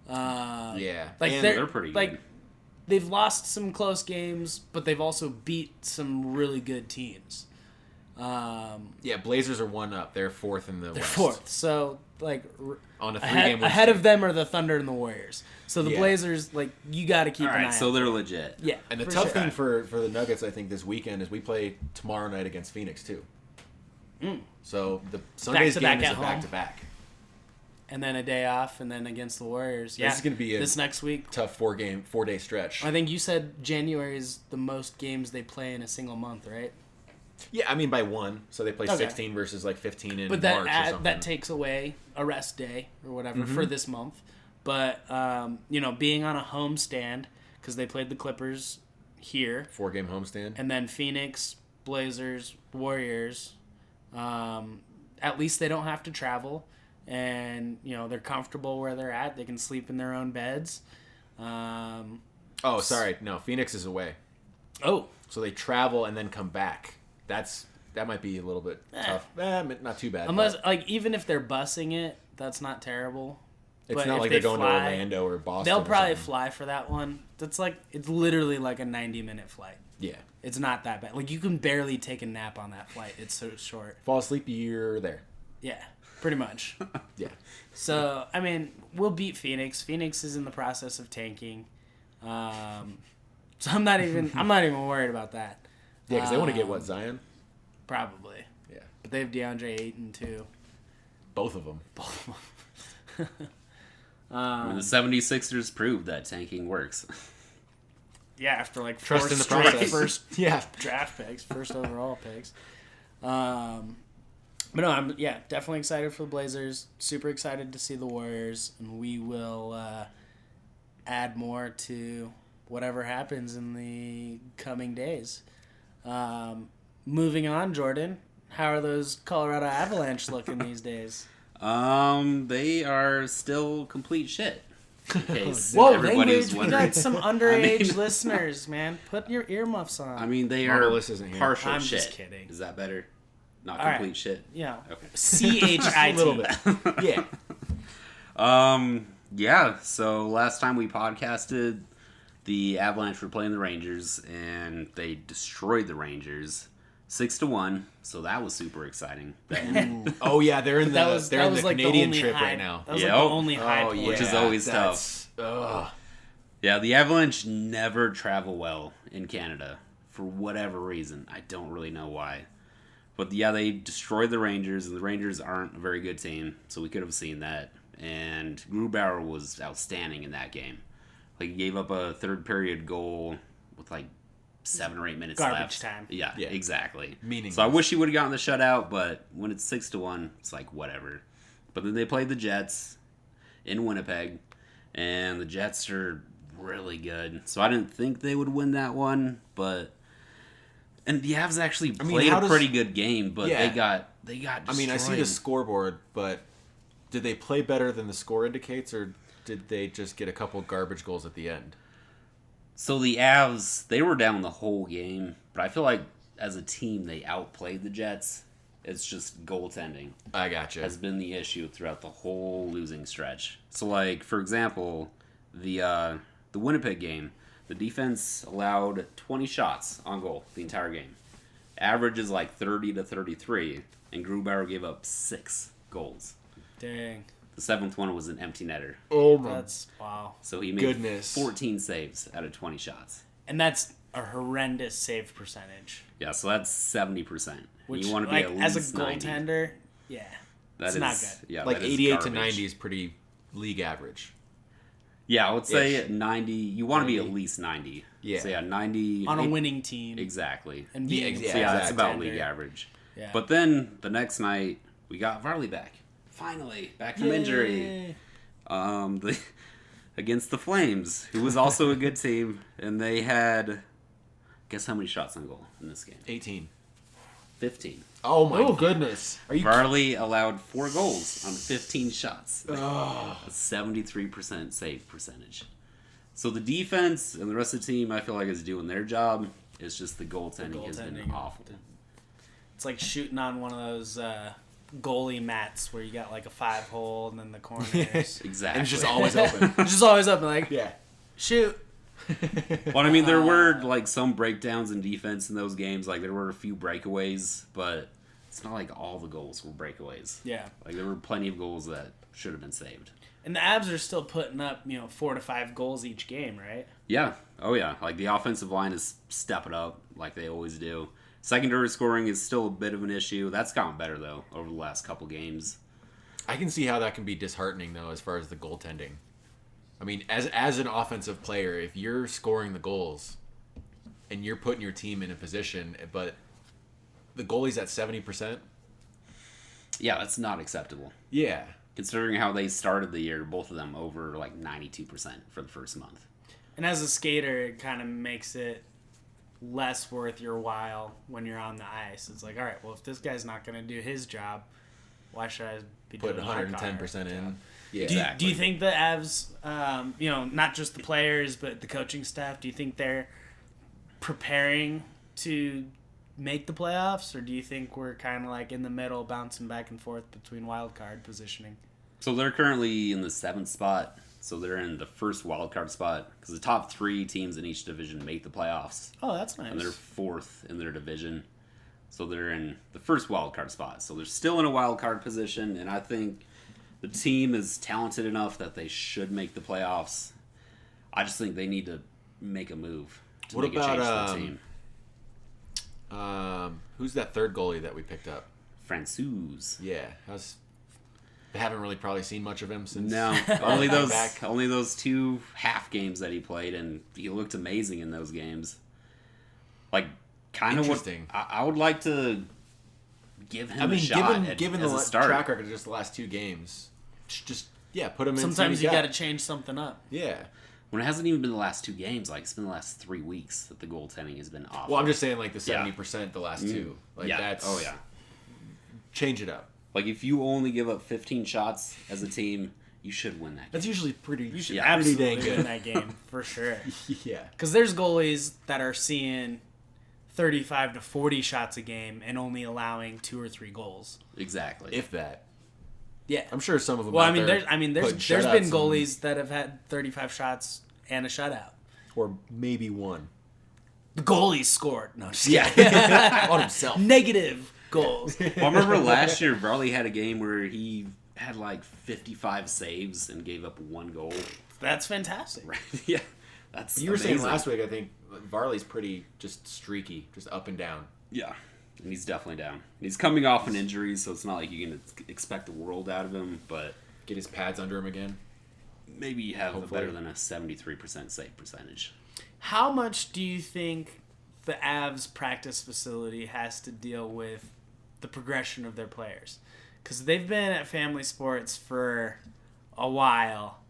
S4: They're pretty good.
S2: They've lost some close games, but they've also beat some really good teams.
S3: Blazers are 1 up. They're 4th in the West.
S2: They're 4th. So,
S3: on a 3-game
S2: ahead of them are the Thunder and the Warriors. So the Blazers, you got to keep an eye on.
S4: So they're legit.
S2: Yeah.
S3: And the tough thing for the Nuggets, I think, this weekend is we play tomorrow night against Phoenix, too. So the Sunday's game is a back-to-back.
S2: And then a day off, and then against the Warriors.
S3: This is going to be
S2: this next week.
S3: Tough 4-day stretch.
S2: I think you said January is the most games they play in a single month, right?
S3: Yeah, I mean by 1. So they play 16 versus 15 in March or something.
S2: That takes away a rest day or whatever for this month. But, being on a homestand, because they played the Clippers here.
S3: 4-game homestand.
S2: And then Phoenix, Blazers, Warriors. At least they don't have to travel. And, they're comfortable where they're at. They can sleep in their own beds.
S3: Sorry. No, Phoenix is away.
S2: Oh.
S3: So they travel and then come back. That might be a little bit tough. Not too bad.
S2: Unless, even if they're busing it, that's not terrible.
S3: It's
S2: but
S3: not like they're going to Orlando or Boston.
S2: They'll probably fly for that one. It's literally like a 90-minute flight.
S3: Yeah.
S2: It's not that bad. You can barely take a nap on that flight. It's so short.
S3: Fall asleep, you're there.
S2: Yeah, pretty much.
S3: Yeah.
S2: So, we'll beat Phoenix. Phoenix is in the process of tanking. So I'm not even worried about that.
S3: Yeah, because they want to get Zion?
S2: Probably.
S3: Yeah.
S2: But they have DeAndre Ayton too.
S3: Both of them.
S4: The 76ers proved that tanking works.
S2: Yeah, after
S3: trust in the process.
S2: First draft picks, first overall picks. But no, I'm definitely excited for the Blazers. Super excited to see the Warriors, and we will add more to whatever happens in the coming days. Moving on, Jordan, how are those Colorado Avalanche looking these days?
S4: They are still complete shit.
S2: Whoa, language! We got some underage listeners, man. Put your earmuffs on.
S4: They are partial
S2: I'm
S4: shit.
S2: Just kidding.
S4: Is that better? Not
S2: all
S4: complete
S2: right.
S4: shit.
S2: Yeah.
S4: Okay.
S2: CHIT.
S3: A little bit. Yeah.
S4: Yeah. So last time we podcasted, the Avalanche were playing the Rangers, and they destroyed the Rangers 6-1. So that was super exciting.
S3: Oh yeah, they're in the Canadian trip
S2: high,
S3: right now.
S2: That was the only high point.
S4: Which is always tough. Yeah, the Avalanche never travel well in Canada for whatever reason. I don't really know why. But they destroyed the Rangers, and the Rangers aren't a very good team, so we could have seen that. And Grubauer was outstanding in that game. He gave up a third period goal with 7 or 8 minutes left.
S2: Garbage time.
S4: Yeah, exactly.
S3: Meaningless.
S4: So I wish he would have gotten the shutout, but when it's 6-1, it's whatever. But then they played the Jets in Winnipeg, and the Jets are really good. So I didn't think they would win that one, but and the Avs actually played a pretty good game, but they got destroyed.
S3: I see the scoreboard, but did they play better than the score indicates, or did they just get a couple garbage goals at the end?
S4: So the Avs, they were down the whole game, but I feel like as a team they outplayed the Jets. It's just goaltending.
S3: I gotcha.
S4: Has been the issue throughout the whole losing stretch. So for example, The Winnipeg game, the defense allowed 20 shots on goal the entire game. Average is like 30 to 33, and Grubauer gave up 6 goals.
S2: Dang.
S4: The 7th one was an empty netter.
S3: Oh my.
S2: That's wow.
S4: So he made 14 saves out of 20 shots.
S2: And that's a horrendous save percentage.
S4: Yeah, so that's 70%.
S2: Which,
S4: you want to be
S2: like,
S4: at
S2: as
S4: least
S2: a goaltender, yeah,
S4: that's
S2: not good.
S4: Yeah,
S3: like
S4: that is
S3: 88 to
S4: garbage.
S3: 90 is pretty league average.
S4: Yeah, I would say at 90. You want to be at least 90.
S3: Yeah.
S4: So yeah, 90
S2: on a winning team.
S4: Exactly.
S2: And
S3: Yeah,
S2: being
S3: yeah,
S4: So yeah, that's
S3: exactly.
S4: about league average.
S2: Yeah.
S4: But then the next night we got Varley back. Finally, back from injury. Against the Flames, who was also a good team, and they had, guess how many shots on goal in this game?
S3: 18.
S4: 15.
S3: Oh my goodness. Are you
S4: Varley allowed 4 goals on 15 shots.
S3: Oh.
S4: A 73% save percentage. So the defense and the rest of the team, I feel like, is doing their job. It's just the goaltending has been awful.
S2: It's like shooting on one of those goalie mats where you got like a 5-hole and then the corners.
S4: Exactly.
S3: And it's just always open.
S2: It's just always up and like,
S3: Yeah.
S2: shoot.
S4: Well, I mean, there were like some breakdowns in defense in those games. Like there were a few breakaways, but it's not like all the goals were breakaways.
S2: Yeah.
S4: Like there were plenty of goals that should have been saved.
S2: And the Avs are still putting up, 4 to 5 goals each game, right?
S4: Yeah. Oh yeah. Like the offensive line is stepping up like they always do. Secondary scoring is still a bit of an issue. That's gotten better though over the last couple games.
S3: I can see how that can be disheartening though, as far as the goaltending. I mean, as an offensive player, if you're scoring the goals and you're putting your team in a position, but the goalie's at 70%.
S4: Yeah, that's not acceptable.
S3: Yeah.
S4: Considering how they started the year, both of them over like 92% for the first month.
S2: And as a skater, it kind of makes it less worth your while when you're on the ice. It's like, all right, well, if this guy's not going to do his job, why should I be
S3: Put
S2: doing my
S3: 110% in.
S2: job?
S3: Yeah.
S2: Do you think the Avs, not just the players, but the coaching staff, do you think they're preparing to make the playoffs, or do you think we're kind of like in the middle, bouncing back and forth between wild card positioning?
S4: So they're currently in the 7th spot. So they're in the first wild card spot because the top 3 teams in each division make the playoffs.
S2: Oh, that's nice.
S4: And they're 4th in their division. So they're in the first wild card spot. So they're still in a wild card position, and I think the team is talented enough that they should make the playoffs. I just think they need to make a move to make a change to the team.
S3: Who's that third goalie that we picked up?
S4: Francouz.
S3: Yeah. They haven't really probably seen much of him since.
S4: No, only those 2 half games that he played, and he looked amazing in those games. Like, kind of
S3: Interesting.
S4: I would like to give him a shot.
S3: Given
S4: as
S3: the
S4: a starter.
S3: track record of just the last 2 games, just put him in.
S2: Sometimes you got to change something up.
S3: Yeah.
S4: When it hasn't even been the last 2 games, like it's been the last 3 weeks that the goaltending has been awful.
S3: Well, I'm just saying, like the 70% the last 2. Like that's.
S4: Oh yeah.
S3: Change it up.
S4: Like if you only give up 15 shots as a team, you should win that game.
S3: That's usually pretty.
S2: You should
S4: Yeah.
S2: absolutely
S3: Pretty dang
S2: win
S3: good.
S2: that game, for sure.
S3: Yeah.
S2: Because there's goalies that are seeing 35 to 40 shots a game and only allowing 2 or 3 goals.
S4: Exactly.
S3: If that.
S2: Yeah.
S3: I'm sure some of them.
S2: Well,
S3: out
S2: there's
S3: there
S2: been
S3: put shutouts
S2: goalies that have had 35 shots and a shutout.
S3: or maybe one.
S2: The goalie scored. No, just
S3: Yeah.
S2: kidding.
S3: On himself.
S2: Negative goals.
S4: Well, I remember last year, Varley had a game where he had like 55 saves and gave up 1 goal.
S2: That's fantastic.
S4: Right? Yeah. That's
S3: You were saying
S4: amazing.
S3: last week, I think Varley's pretty just streaky, just up and down.
S4: Yeah. And he's definitely down. He's coming off an injury, so it's not like you can expect the world out of him, but
S3: Get his pads under him again.
S4: maybe you have
S3: Hopefully.
S4: better than a 73% save percentage.
S2: How much do you think the Avs practice facility has to deal with the progression of their players? Because they've been at Family Sports for a while,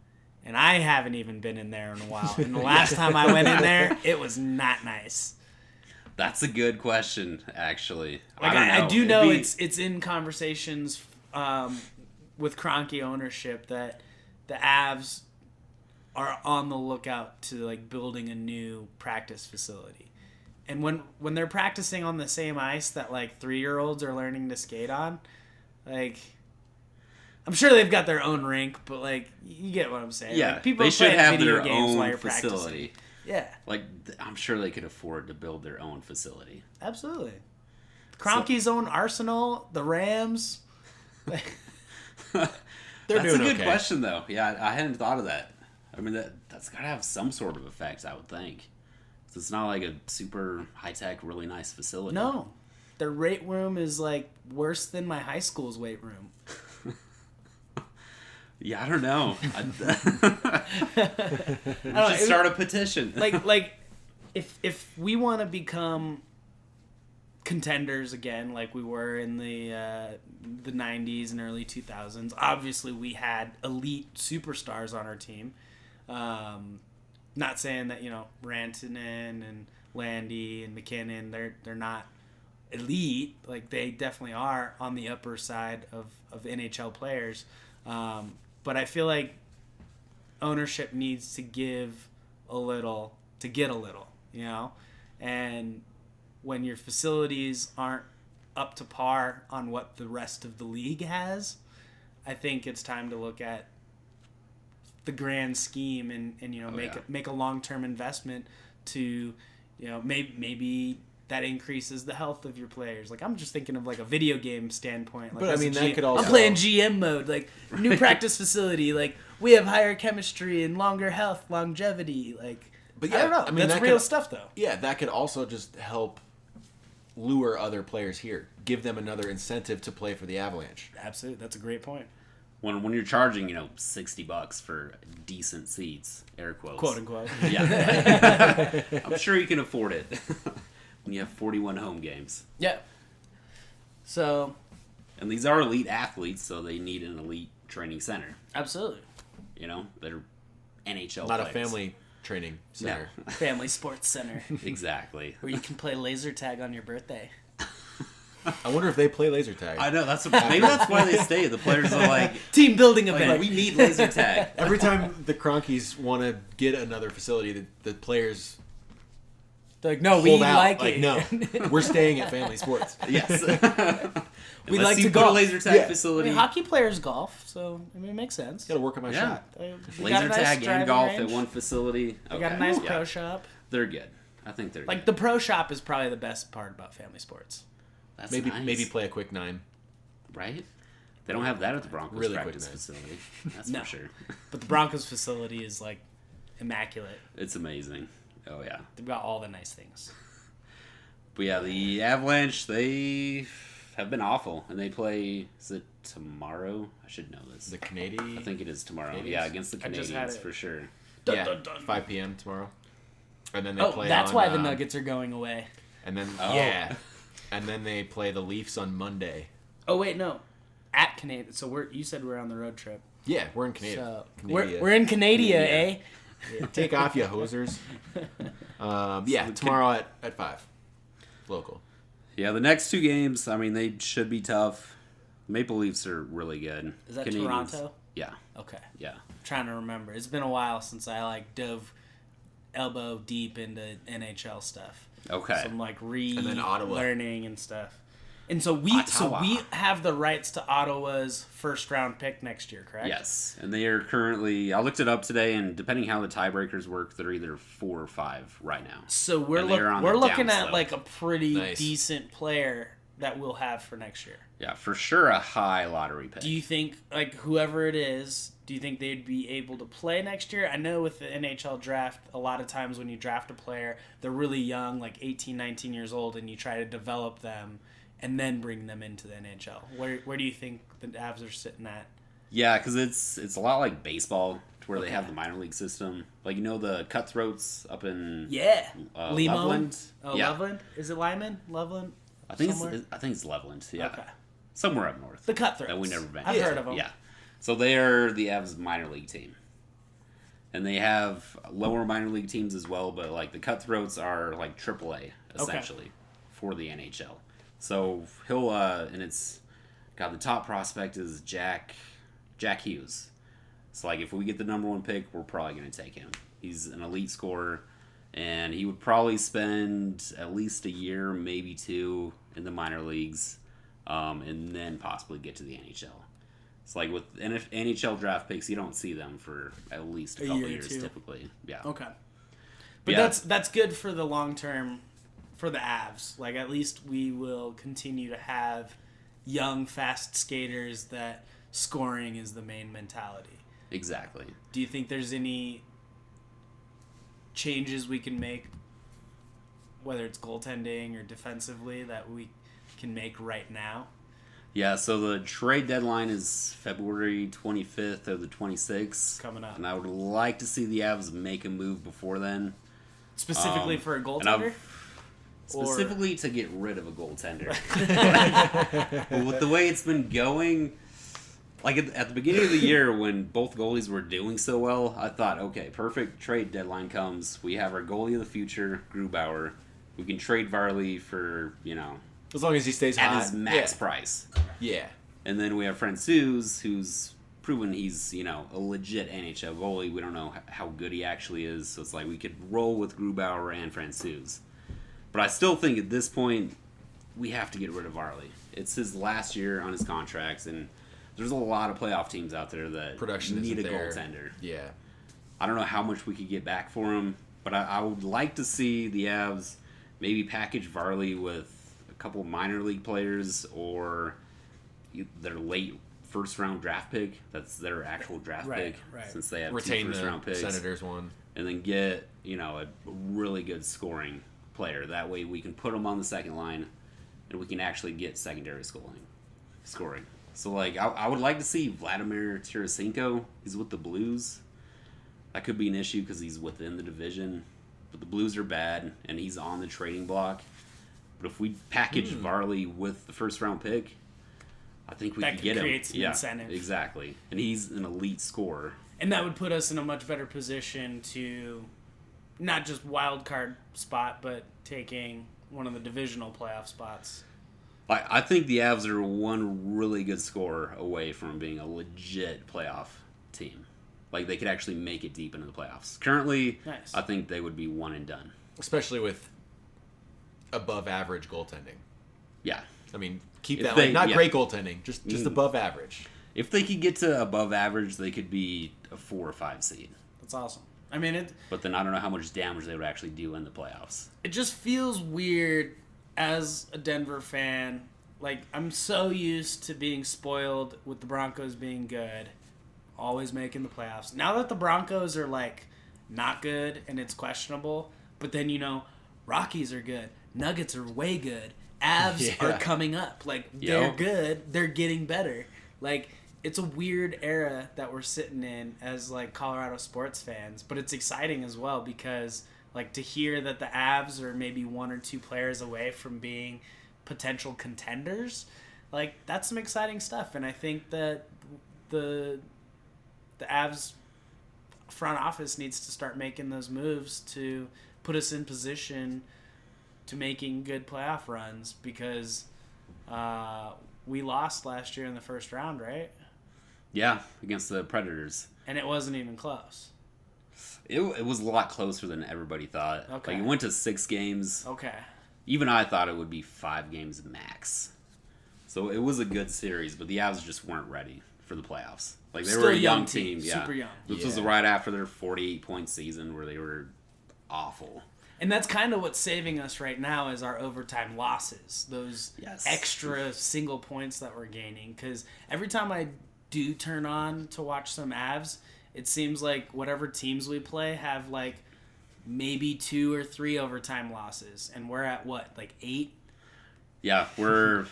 S2: and I haven't even been in there in a while. And the last time I went in there, it was not nice.
S4: That's a good question, actually.
S2: Like,
S4: I don't know.
S2: I do know
S4: It'd be-
S2: it's in conversations with Kroenke ownership that the Avs are on the lookout to like building a new practice facility. And when they're practicing on the same ice that like 3-year-olds are learning to skate on, like I'm sure they've got their own rink, but like you get what I'm saying.
S4: Yeah,
S2: like, people
S4: they should have
S2: video
S4: their
S2: games while
S4: own
S2: you're
S4: facility.
S2: practicing. Yeah,
S4: Like I'm sure they could afford to build their own facility.
S2: absolutely. Kroenke's own Arsenal, the Rams.
S3: They're
S4: That's
S3: doing
S4: a good
S3: okay.
S4: question, though. Yeah, I hadn't thought of that. I mean, that's got to have some sort of effect, I would think. It's not like a super high-tech, really nice facility.
S2: No, their weight room is like worse than my high school's weight room.
S4: Yeah, I don't know.
S2: know,
S4: Should start a petition.
S2: like if we want to become contenders again, like we were in the 90s and early 2000s, obviously we had elite superstars on our team. Not saying that Rantanen and Landy and McKinnon they're not elite, like they definitely are on the upper side of NHL players, but I feel like ownership needs to give a little to get a little, and when your facilities aren't up to par on what the rest of the league has, I think it's time to look at the grand scheme and make a long-term investment to maybe that increases the health of your players. Like I'm just thinking of like a video game standpoint. Like,
S3: But I mean that could also.
S2: I'm playing GM mode, like new practice facility, like we have higher chemistry and longer health, longevity, like.
S3: But
S2: I don't know.
S3: I mean,
S2: that's
S3: that
S2: real
S3: could,
S2: stuff though.
S3: Yeah, that could also just help lure other players here, give them another incentive to play for the Avalanche.
S2: Absolutely, that's a great point.
S4: When you're charging, $60 for decent seats, air quotes.
S2: Quote unquote.
S4: Yeah. I'm sure you can afford it when you have 41 home games.
S2: Yeah. So.
S4: And these are elite athletes, so they need an elite training center.
S2: Absolutely.
S4: They're NHL
S3: Not
S4: players.
S3: a family training center.
S4: No.
S2: Family Sports Center.
S4: Exactly.
S2: Where you can play laser tag on your birthday.
S3: I wonder if they play laser tag.
S4: I know, maybe that's why they stay. The players are like,
S2: Team building event.
S4: we need laser tag.
S3: Every time the Kroenkes want to get another facility, the players
S2: They're like, no, we
S3: hold out.
S2: like it.
S3: No, we're staying at Family Sports.
S4: Yes.
S2: We
S4: Unless
S2: like
S4: you
S2: to
S4: put a
S2: golf.
S4: laser tag
S3: Yeah.
S4: facility.
S2: Hockey players golf, so it makes sense.
S3: Got to work on my
S4: Yeah.
S3: shot.
S2: We got
S4: Laser
S2: a nice
S4: tag and
S2: driving
S4: golf
S2: range.
S4: at one facility.
S2: We got a
S4: Okay.
S2: nice
S4: Yeah.
S2: pro shop.
S4: They're good. I think they're
S2: Like
S4: good.
S2: the pro shop is probably the best part about Family Sports.
S4: That's
S3: Maybe
S4: nice.
S3: play a quick 9.
S4: Right? They don't have that at the Broncos
S3: Really quick,
S4: practice
S3: man.
S4: facility. That's
S2: No.
S4: for sure.
S2: But the Broncos facility is like immaculate.
S4: It's amazing. Oh, yeah.
S2: They've got all the nice things.
S4: But yeah, the Avalanche, they have been awful. And they play, is it tomorrow? I should know this.
S3: The Canadian.
S4: I think it is tomorrow.
S3: Canadians?
S4: Yeah, against the
S2: I just had
S4: Canadians,
S2: it.
S4: for sure.
S2: Dun,
S3: Yeah,
S2: dun, dun.
S3: 5 p.m. tomorrow. And then they
S2: Oh,
S3: play
S2: that's
S3: on,
S2: why the Nuggets are going away.
S3: And then
S4: Oh.
S3: yeah, and then they play the Leafs on Monday.
S2: Oh wait, no, at Canada. So you said we're on the road trip.
S3: Yeah, we're in Canada.
S2: So
S3: Canada.
S2: we're in Canada, eh?
S3: Yeah, take off, you hosers. Yeah, tomorrow at 5, local.
S4: Yeah, the next two games, I mean, they should be tough. Maple Leafs are really good.
S2: Is that
S4: Canadians-
S2: Toronto?
S4: Yeah,
S2: Okay,
S4: yeah.
S2: trying to remember. It's been a while since I dove elbow deep into NHL stuff.
S4: Okay.
S2: So I'm
S3: And then Ottawa.
S2: learning and stuff. And so we
S4: Ottawa.
S2: have the rights to Ottawa's first round pick next year, correct?
S4: Yes, and they are currently. I looked it up today, and depending how the tiebreakers work, they're either 4 or 5 right now.
S2: So we're
S4: And they're on
S2: we're
S4: the
S2: looking
S4: downslope.
S2: at like a pretty
S3: Nice.
S2: decent player that we'll have for next year.
S4: Yeah, for sure, a high lottery pick.
S2: Do you think whoever it is, do you think they'd be able to play next year? I know with the NHL draft, a lot of times when you draft a player, they're really young, like 18, 19 years old, and you try to develop them and then bring them into the NHL. Where do you think the Avs are sitting at?
S4: Yeah, because it's a lot like baseball, to where they
S2: Okay.
S4: have the minor league system. Like the Cutthroats up in
S2: Yeah. Limo?
S4: Loveland.
S2: Oh,
S4: Yeah.
S2: Loveland? Is it Lyman? Loveland?
S4: I think
S2: Somewhere?
S4: it's Loveland. Yeah,
S2: Okay.
S4: somewhere up north.
S2: The Cutthroats.
S4: That we never been.
S2: I've
S4: to.
S2: heard of them.
S4: Yeah, so they are the Avs minor league team, and they have lower minor league teams as well. But like the Cutthroats are like AAA essentially for the NHL. So he'll and it's the top prospect is Jack Hughes. So like if we get the number 1 pick, we're probably going to take him. He's an elite scorer, and he would probably spend at least a year, maybe 2, in the minor leagues, and then possibly get to the NHL. It's like with NHL draft picks, you don't see them for at least a couple years typically. Yeah.
S2: Okay. But that's good for the long term for the Avs. Like, at least we will continue to have young, fast skaters that scoring is the main mentality.
S4: Exactly.
S2: Do you think there's any changes we can make, whether it's goaltending or defensively, that we can make right now?
S4: Yeah, so the trade deadline is February 25th or the 26th.
S2: Coming up.
S4: And I would like to see the Avs make a move before then.
S2: Specifically for a goaltender?
S4: Specifically to get rid of a goaltender. But with the way it's been going, like at the beginning of the year when both goalies were doing so well, I thought, okay, perfect, trade deadline comes. We have our goalie of the future, Grubauer. We can trade Varley for,
S3: as long as he stays
S4: at
S3: hot.
S4: his max price.
S3: Yeah.
S4: And then we have Francouz, who's proven he's, a legit NHL goalie. We don't know how good he actually is, so it's like we could roll with Grubauer and Francouz. But I still think at this point, we have to get rid of Varley. It's his last year on his contracts, and there's a lot of playoff teams out there that need a goaltender.
S3: Yeah.
S4: I don't know how much we could get back for him, but I would like to see the Avs maybe package Varley with a couple minor league players or their late first-round draft pick. That's their actual draft pick, since they have
S3: retain
S4: two first-round picks.
S3: Senators one.
S4: And then get, a really good scoring player. That way we can put them on the second line and we can actually get secondary scoring. So, I would like to see Vladimir Tarasenko. He's with the Blues. That could be an issue because he's within the division. But the Blues are bad, and he's on the trading block. But if we package Varley with the first-round pick, I think we could get him.
S2: That creates some incentive.
S4: Exactly. And he's an elite scorer.
S2: And that would put us in a much better position to not just wild card spot, but taking one of the divisional playoff spots.
S4: I think the Avs are one really good scorer away from being a legit playoff team. Like, they could actually make it deep into the playoffs. Currently,
S2: nice.
S4: I think they would be one and done.
S3: Especially with above average goaltending.
S4: Yeah.
S3: I mean, keep that not great goaltending, just above average.
S4: If they could get to above average, they could be a 4 or 5 seed.
S2: That's awesome. I mean,
S4: but then I don't know how much damage they would actually do in the playoffs.
S2: It just feels weird as a Denver fan. Like, I'm so used to being spoiled with the Broncos being good, always making the playoffs. Now that the Broncos are, not good and it's questionable, but then, Rockies are good, Nuggets are way good, Avs are coming up. They're good, they're getting better. It's a weird era that we're sitting in as, Colorado sports fans, but it's exciting as well because, to hear that the Avs are maybe 1 or 2 players away from being potential contenders, that's some exciting stuff. And I think that the Avs front office needs to start making those moves to put us in position to making good playoff runs because we lost last year in the first round, right?
S4: Yeah, against the Predators.
S2: And it wasn't even close.
S4: It was a lot closer than everybody thought.
S2: Okay.
S4: It went to 6 games.
S2: Okay.
S4: Even I thought it would be 5 games max. So it was a good series, but the Avs just weren't ready for the playoffs. They
S2: Still
S4: were a young team.
S2: Super young.
S4: This was right after their 48-point season where they were awful.
S2: And that's kind of what's saving us right now is our overtime losses. Those extra single points that we're gaining. Because every time I do turn on to watch some Avs, it seems like whatever teams we play have maybe 2 or 3 overtime losses. And we're at what, 8?
S4: Yeah, I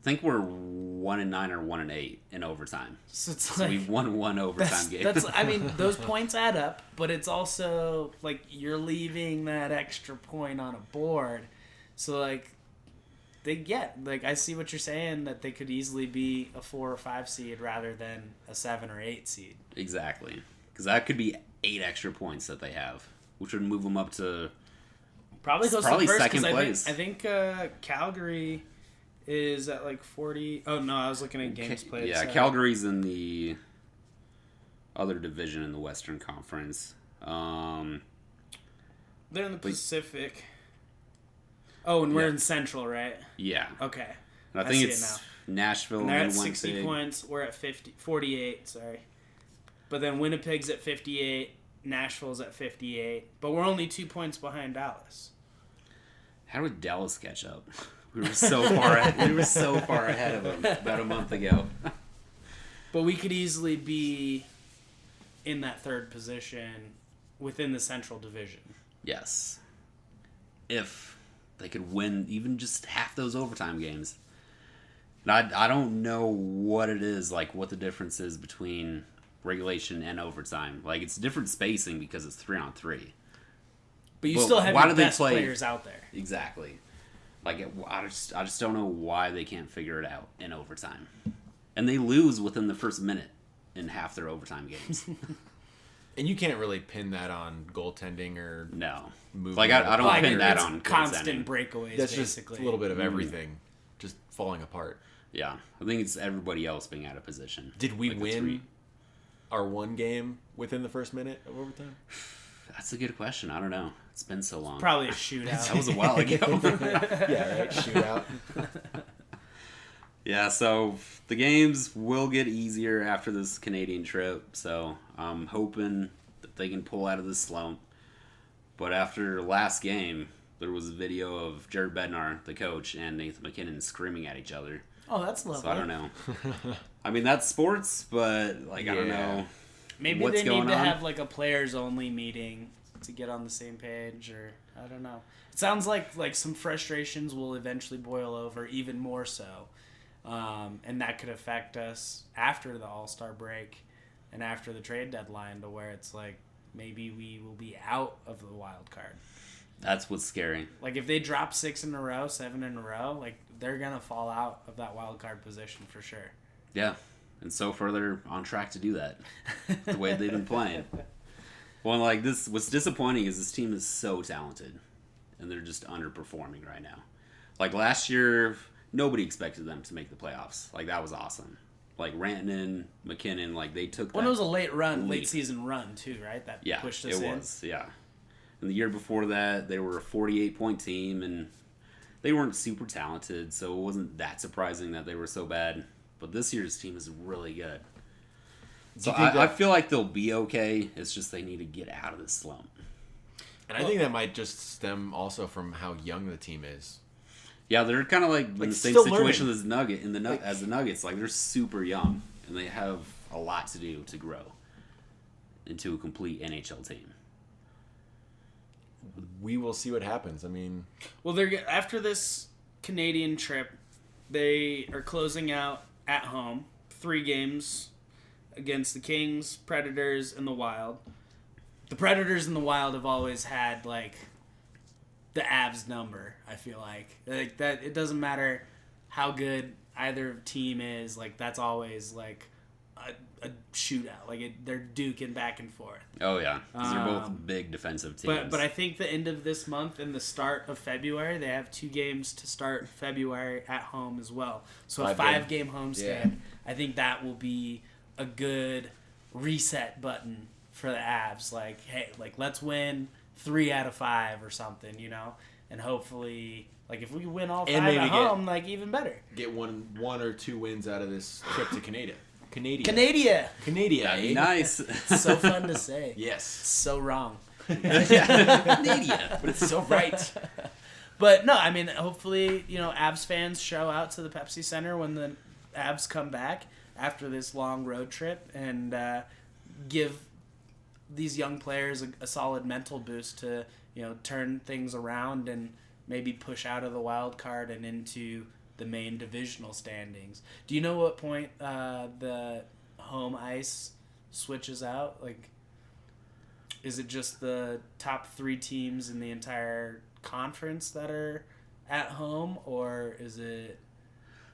S4: think we're 1-9 or 1-8 in overtime. So we've won 1 overtime game.
S2: Those points add up, but it's also you're leaving that extra point on a board. So I see what you're saying, that they could easily be a 4 or 5 seed rather than a 7 or 8 seed.
S4: Exactly, because that could be 8 extra points that they have, which would move them up to
S2: probably first,
S4: second place.
S2: I think Calgary is at 40. Oh no, I was looking at games played.
S4: Yeah, Calgary's in the other division in the Western Conference.
S2: They're in the Pacific. Oh, and we're in Central, right?
S4: Yeah.
S2: Okay.
S4: And I think it's Nashville
S2: And they're at
S4: won
S2: 60
S4: big.
S2: points. We're at 48, sorry. But then Winnipeg's at 58. Nashville's at 58. But we're only 2 points behind Dallas.
S4: How did Dallas catch up? We were so far ahead. We were so far ahead of them about a month ago.
S2: But we could easily be in that third position within the Central Division.
S4: Yes. If they could win even just half those overtime games. And I don't know what it is, like what the difference is between regulation and overtime. Like, it's different spacing because it's 3-on-3.
S2: But you
S4: Well,
S2: still have
S4: why
S2: your
S4: do they
S2: best
S4: play-
S2: players out there.
S4: Exactly. Like, I just don't know why they can't figure it out in overtime. And they lose within the first minute in half their overtime games.
S3: And you can't really pin that on goaltending or
S4: No.
S3: movement.
S4: Like, I don't
S2: Like,
S4: pin that
S2: it's
S4: on
S2: constant
S4: goaltending.
S2: breakaways,
S3: That's
S2: basically.
S3: just a little bit of everything just falling apart.
S4: Yeah. I think it's everybody else being out of position.
S3: Did we
S4: Like,
S3: win our one game within the first minute of overtime?
S4: That's a good question. I don't know. It's been so long.
S2: Probably a shootout.
S4: That was a while ago.
S3: Yeah, right. Shootout.
S4: Yeah, so the games will get easier after this Canadian trip. So I'm hoping that they can pull out of this slump. But after last game, there was a video of Jared Bednar, the coach, and Nathan McKinnon screaming at each other.
S2: Oh, that's lovely.
S4: So I don't know. I mean, that's sports, but like I don't know.
S2: Maybe
S4: what's
S2: they need
S4: going
S2: to
S4: on.
S2: have like a players-only meeting to get on the same page, or I don't know. It sounds like some frustrations will eventually boil over, even more so, and that could affect us after the All-Star break and after the trade deadline, to where it's like maybe we will be out of the wild card.
S4: That's what's scary.
S2: Like if they drop 6 in a row, 7 in a row, like they're gonna fall out of that wild card position for sure.
S4: Yeah, and so far they're on track to do that. The way they've been playing. Well, like this, what's disappointing is this team is so talented, and they're just underperforming right now. Like last year, nobody expected them to make the playoffs. Like that was awesome. Like Rantanen, McKinnon, like they took.
S2: Well,
S4: that
S2: it was a late
S4: leap.
S2: season run too, right? That
S4: Yeah,
S2: pushed us
S4: it
S2: in.
S4: was. Yeah, and the year before that, they were a 48-point team, and they weren't super talented, so it wasn't that surprising that they were so bad. But this year's team is really good. So I feel like they'll be okay. It's just they need to get out of this slump.
S3: And I think that might just stem also from how young the team is.
S4: Yeah, they're kind of like in the same
S3: still
S4: situation
S3: learning.
S4: as the Nuggets. Like they're super young, and they have a lot to do to grow into a complete NHL team.
S3: We will see what happens. I mean,
S2: Well, they're after this Canadian trip, they are closing out at home 3 games against the Kings, Predators, and the Wild. The Predators and the Wild have always had like the Avs number. I feel like that it doesn't matter how good either team is. Like that's always like a shootout. Like they're duking back and forth.
S4: Oh yeah, 'cause they're both big defensive teams.
S2: But I think the end of this month and the start of February, they have 2 games to start February at home as well. So a 5-game homestand.
S3: Yeah.
S2: I think that will be a good reset button for the Avs. Like, hey, like let's win 3 out of 5 or something, you know? And hopefully, like if we win all 5
S3: maybe
S2: at home, like even better.
S3: get one or two wins out of this trip to Canada. Canada.
S4: That'd be nice.
S2: It's so fun to say.
S3: Yes.
S2: So wrong.
S4: Canada.
S3: But it's so right.
S2: But no, I mean, hopefully, you know, Avs fans show out to the Pepsi Center when the Avs come back after this long road trip and give these young players a solid mental boost to, you know, turn things around and maybe push out of the wild card and into the main divisional standings. Do you know what point the home ice switches out? Like, is it just the top 3 teams in the entire conference that are at home, or is it?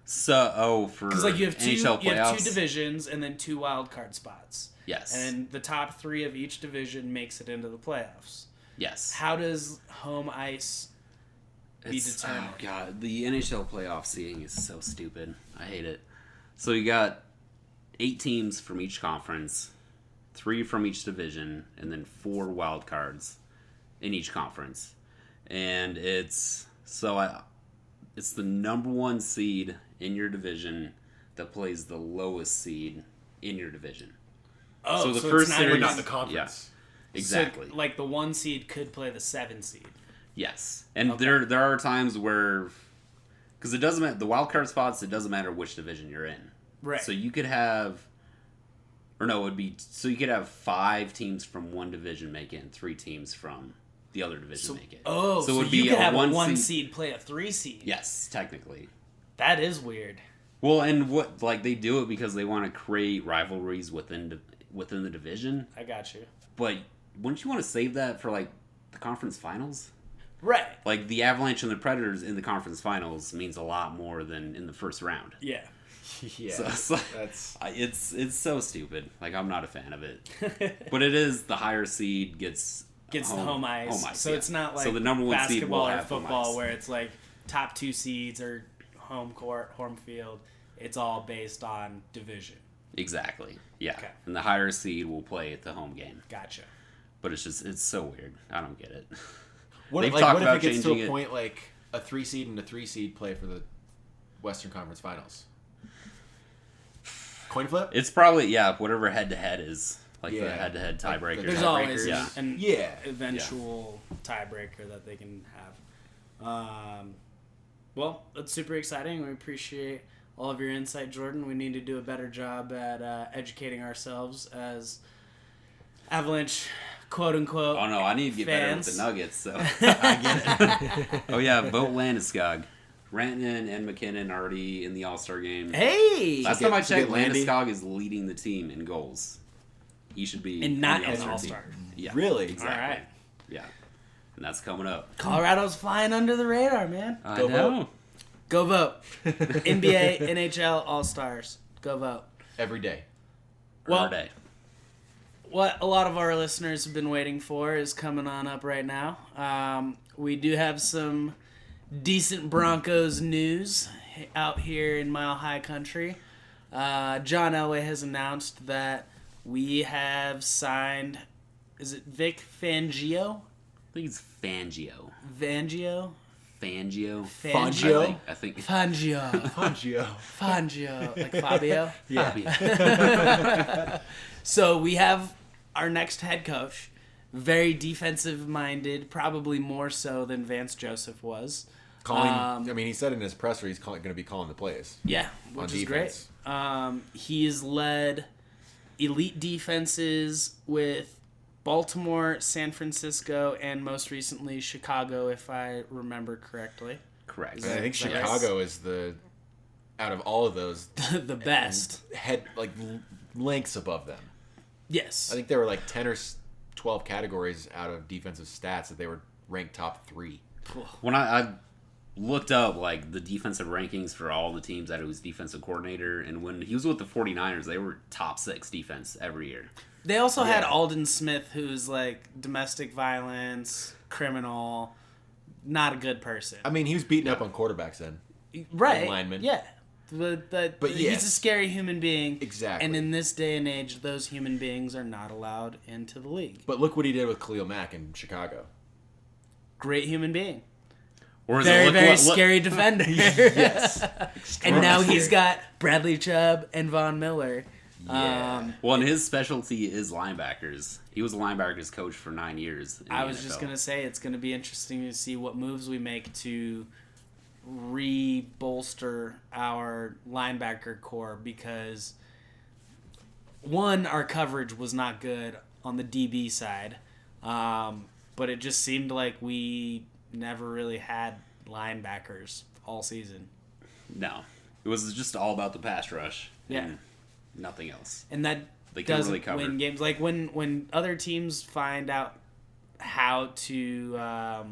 S4: So, for
S2: Because like you have
S4: NHL playoffs,
S2: you have 2 divisions and then 2 wild card spots.
S4: Yes.
S2: And the top 3 of each division makes it into the playoffs.
S4: Yes.
S2: How does home ice be determined?
S4: Oh god, the NHL playoff seeding is so stupid. I hate it. So you got 8 teams from each conference, 3 from each division, and then 4 wild cards in each conference. And it's it's the number 1 seed in your division that plays the lowest seed in your division.
S2: Oh,
S4: so the first
S2: it's
S4: series,
S3: not the conference.
S4: Yeah, exactly.
S2: So, like the 1 seed could play the 7 seed.
S4: Yes, and there are times where, because it doesn't matter, the wild card spots, it doesn't matter which division you're in.
S2: Right.
S4: So you could have, you could have 5 teams from one division make it, and 3 teams from the other division make it.
S2: Oh, so it would be you could have a 1 seed play a 3 seed.
S4: Yes, technically.
S2: That is weird.
S4: Well, and they do it because they want to create rivalries within the division.
S2: I got you.
S4: But wouldn't you want to save that for like the conference finals?
S2: Right.
S4: Like the Avalanche and the Predators in the conference finals means a lot more than in the first round.
S2: Yeah.
S3: Yeah.
S4: So it's so stupid. Like, I'm not a fan of it. But it is the higher seed gets
S2: the home ice. So
S4: yeah.
S2: it's not like
S4: so the number 1 seed will
S2: basketball or
S4: have home
S2: football
S4: ice.
S2: where it's like top 2 seeds or home court, home field. It's all based on division.
S4: Exactly. Yeah.
S2: Okay.
S4: And the higher seed will play at the home game.
S2: Gotcha.
S4: But it's so weird. I don't get it.
S3: What if it gets to a point like a 3 seed and a 3 seed play for the Western Conference Finals? Coin flip?
S4: It's probably, whatever head-to-head is. Like the head-to-head tiebreaker.
S2: There's always an
S3: Yeah.
S2: eventual tiebreaker that they can have. Well, that's super exciting. We appreciate all of your insight, Jordan. We need to do a better job at educating ourselves as Avalanche, quote-unquote,
S4: Oh, no, I need to get better with
S2: fans.
S4: the Nuggets, so I get it. Oh, yeah, vote Landeskog. Rantanen and McKinnon already in the All-Star game.
S2: Hey!
S4: Last time I checked,
S3: Landy.
S4: Landeskog is leading the team in goals. He should be
S2: And not
S4: in the
S2: as an
S4: All-Star
S2: All-Star.
S4: team. Yeah,
S3: Really?
S4: exactly.
S2: All right.
S4: Yeah, and that's coming up.
S2: Colorado's flying under the radar, man.
S4: I
S3: Go
S4: know.
S3: vote.
S2: Go vote. NBA, NHL, All-Stars. Go vote.
S3: Every day.
S2: Well,
S4: Day.
S2: what a lot of our listeners have been waiting for is coming on up right now. We do have some decent Broncos news out here in Mile High Country. John Elway has announced that we have signed, is it Vic Fangio?
S4: I think it's Fangio.
S2: Fangio?
S3: Fangio?
S4: I think
S2: Fangio.
S3: Fangio.
S2: Fangio. Like Fabio?
S4: Fabio.
S2: So we have our next head coach, very defensive minded, probably more so than Vance Joseph was.
S3: He said in his presser he's going to be calling the plays.
S2: Yeah, which is great. He's led elite defenses with Baltimore, San Francisco, and most recently Chicago, if I remember correctly.
S4: Correct.
S3: And I think Chicago is out of all of those,
S2: The best.
S3: lengths above them.
S2: Yes.
S3: I think there were like 10 or 12 categories out of defensive stats that they were ranked top 3.
S4: When I looked up like the defensive rankings for all the teams that he was defensive coordinator, and when he was with the 49ers, they were top 6 defense every year.
S2: They also had Alden Smith, who's like domestic violence, criminal, not a good person.
S3: I mean, he was beating up on quarterbacks then.
S2: Right.
S3: Linemen.
S2: Yeah. But
S3: yes.
S2: he's a scary human being.
S3: Exactly.
S2: And in this day and age, those human beings are not allowed into the league.
S3: But look what he did with Khalil Mack in Chicago.
S2: Great human being.
S4: Or is
S2: Very,
S4: it
S2: very scary defender.
S3: Yes.
S2: And now he's got Bradley Chubb and Von Miller.
S3: Yeah.
S4: Well, and his specialty is linebackers. He was a linebackers coach for 9 years.
S2: I was just going to say, it's going to be interesting to see what moves we make to re-bolster our linebacker core, because one, our coverage was not good on the DB side, but it just seemed like we never really had linebackers all season.
S4: No. It was just all about the pass rush.
S2: Yeah.
S4: And nothing else.
S2: And that
S4: They couldn't
S2: doesn't
S4: really cover.
S2: win games. Like when other teams find out how to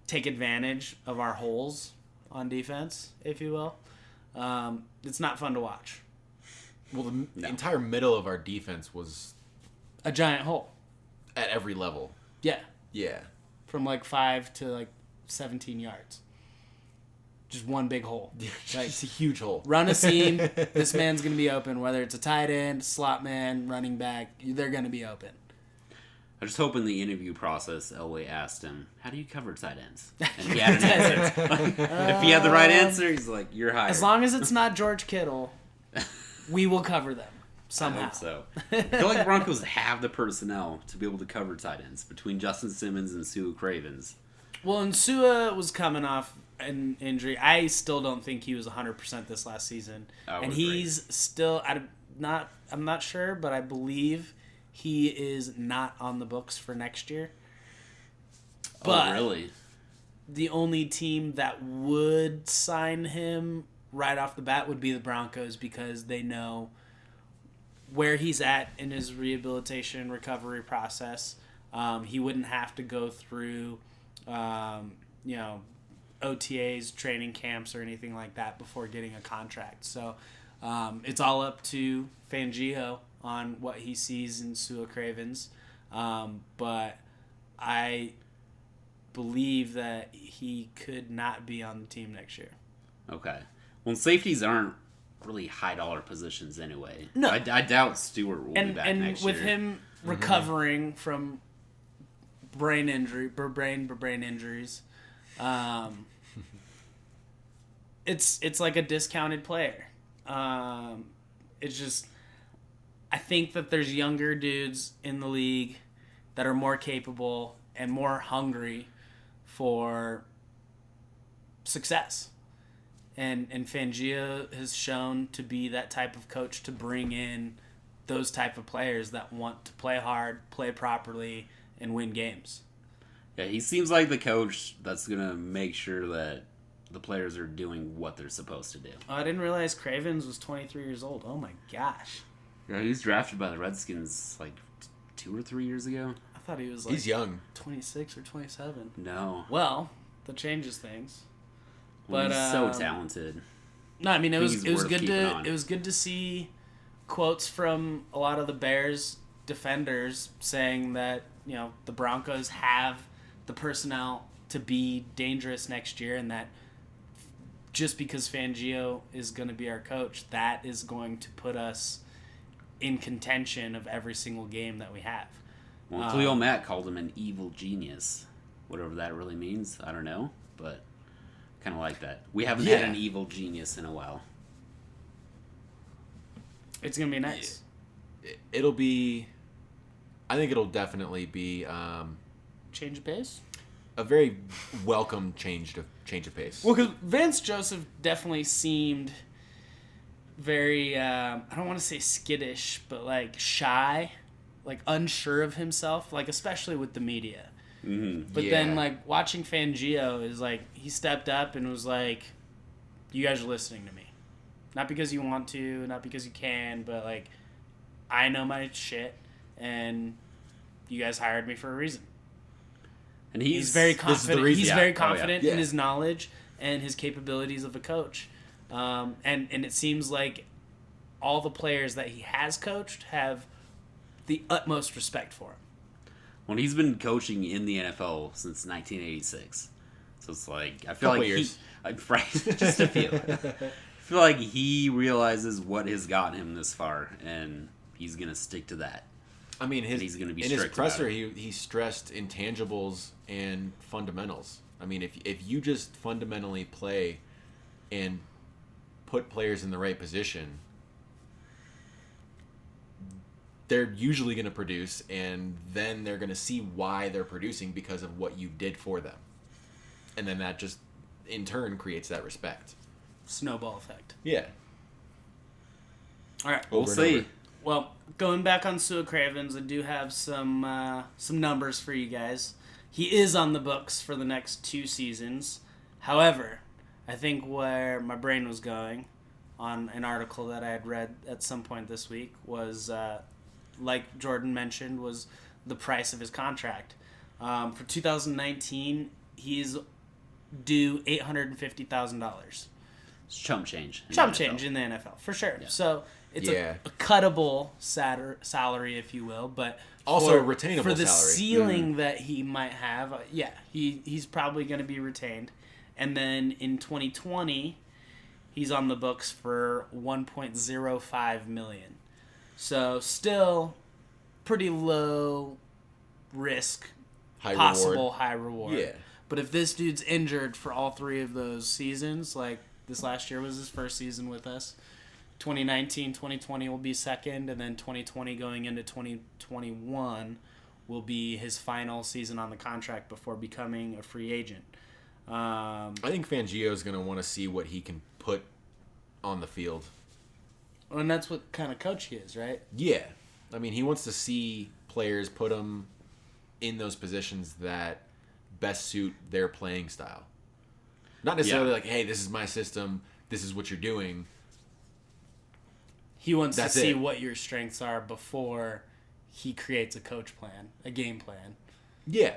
S2: take advantage of our holes on defense, if you will, it's not fun to watch.
S3: Well, the entire middle of our defense was
S2: A giant hole.
S3: at every level.
S2: Yeah.
S3: Yeah.
S2: From like 5 to like 17 yards. Just one big hole. Like,
S3: It's a huge hole.
S2: run a seam, this man's going to be open. Whether it's a tight end, slot man, running back, they're going to be open.
S4: I just hope in the interview process, Elway asked him, "How do you cover tight ends?" And he had an answer. If he had the right answer, he's like, "You're hired."
S2: As long as it's not George Kittle, we will cover them somehow.
S4: I hope so. I feel like the Broncos have the personnel to be able to cover tight ends between Justin Simmons and Sua Cravens.
S2: Well, and Sua was coming off an injury. I still don't think he was 100% this last season, and he's still. I'm not sure, but I believe he is not on the books for next year. But
S4: really?
S2: The only team that would sign him right off the bat would be the Broncos because they know where he's at in his rehabilitation recovery process. He wouldn't have to go through, OTAs, training camps, or anything like that before getting a contract. So it's all up to Fangio on what he sees in Sua Cravens. But I believe that he could not be on the team next year.
S4: Okay. Well, safeties aren't really high-dollar positions anyway.
S2: No.
S4: I doubt Stewart will be back next year.
S2: And with him recovering from brain injuries, it's like a discounted player. It's just, I think that there's younger dudes in the league that are more capable and more hungry for success. And Fangio has shown to be that type of coach to bring in those type of players that want to play hard, play properly, and win games.
S4: Yeah, he seems like the coach that's going to make sure that the players are doing what they're supposed to do.
S2: Oh, I didn't realize Cravens was 23 years old. Oh my gosh.
S4: Yeah, he was drafted by the Redskins like 2 or 3 years ago.
S2: I thought he was like
S3: he's young.
S2: 26 or 27.
S4: No.
S2: Well, that changes things.
S4: Well,
S2: But
S4: he's so talented.
S2: No, I mean it was good
S4: on.
S2: it was good to see quotes from a lot of the Bears defenders saying that, the Broncos have the personnel to be dangerous next year, and that just because Fangio is going to be our coach, that is going to put us in contention of every single game that we have.
S4: Well, Cleo Matt called him an evil genius. Whatever that really means, I don't know, but kind of like that. We haven't had an evil genius in a while.
S2: It's going to be nice.
S3: It'll be... I think it'll definitely be...
S2: change of pace?
S3: A very welcome change of pace.
S2: Well, because Vance Joseph definitely seemed very, I don't want to say skittish, but like shy, like unsure of himself, like especially with the media.
S4: Mm-hmm.
S2: But then like watching Fangio is like, he stepped up and was like, you guys are listening to me. Not because you want to, not because you can, but like, I know my shit and you guys hired me for a reason. And he's very confident. He's very confident in his knowledge and his capabilities of a coach. And it seems like all the players that he has coached have the utmost respect for him.
S4: Well, he's been coaching in the NFL since 1986. So it's like, I feel like years. Just a few. I feel like he realizes what has gotten him this far, and he's going to stick to that.
S3: I mean,
S4: he's going to be
S3: in
S4: strict
S3: his presser,
S4: about it.
S3: he stressed intangibles and fundamentals. I mean, if you just fundamentally play and put players in the right position, they're usually going to produce, and then they're going to see why they're producing because of what you did for them. And then that just, in turn, creates that respect.
S2: Snowball effect.
S3: Yeah.
S2: All right.
S4: We'll see.
S2: Well, going back on Sua Cravens, I do have some numbers for you guys. He is on the books for the next 2 seasons. However, I think where my brain was going on an article that I had read at some point this week was, like Jordan mentioned, was the price of his contract. For 2019, he's due $850,000.
S4: It's chump change.
S2: Chump change in the NFL, for sure. Yeah. So it's a cuttable salary, if you will, but
S3: also a retainable
S2: for the
S3: salary.
S2: Ceiling that he might have. He's probably going to be retained. And then in 2020, he's on the books for $1.05 million. So still pretty low risk
S3: High
S2: possible
S3: reward.
S2: high reward.
S3: Yeah.
S2: But if this dude's injured for all 3 of those seasons, like this last year was his first season with us, 2019, 2020 will be second, and then 2020 going into 2021 will be his final season on the contract before becoming a free agent.
S3: I think Fangio is going to want to see what he can put on the field.
S2: And that's what kind of coach he is, right?
S3: Yeah. I mean, he wants to see players put them in those positions that best suit their playing style. Not necessarily like, hey, this is my system, this is what you're doing.
S2: He wants
S3: That's
S2: to see
S3: it.
S2: what your strengths are before he creates a coach plan, a game plan.
S3: Yeah.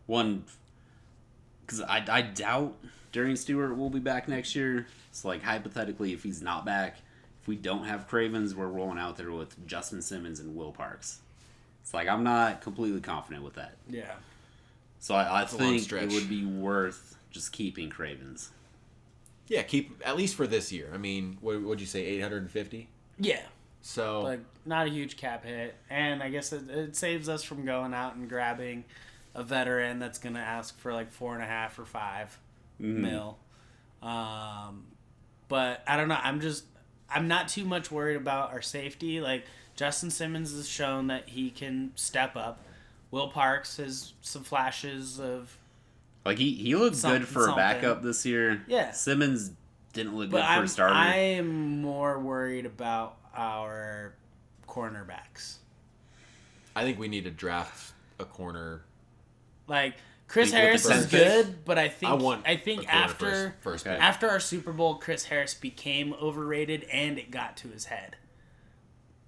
S4: Because I doubt Darian Stewart will be back next year. So, like, hypothetically, if he's not back, if we don't have Cravens, we're rolling out there with Justin Simmons and Will Parks. It's like, I'm not completely confident with that.
S2: Yeah.
S4: So I
S3: a long
S4: think
S3: stretch.
S4: it would be worth just keeping Cravens.
S3: Yeah, keep at least for this year. I mean, what'd you say, 850?
S2: Yeah.
S3: So
S2: Like, not a huge cap hit. And I guess it saves us from going out and grabbing a veteran that's going to ask for like 4.5 or 5 mil. But I don't know. I'm not too much worried about our safety. Like, Justin Simmons has shown that he can step up. Will Parks has some flashes of...
S4: Like, he looked good for a
S2: something.
S4: backup this year.
S2: Yeah.
S4: Simmons didn't look good
S2: But
S4: for a starter.
S2: I am more worried about our cornerbacks.
S3: I think we need to draft a corner.
S2: Like, Chris
S3: With the
S2: Harris is
S3: first pick?
S2: good, but I think
S3: a corner
S2: after
S3: first
S4: Okay.
S3: pick.
S2: after our Super Bowl, Chris Harris became overrated and it got to his head.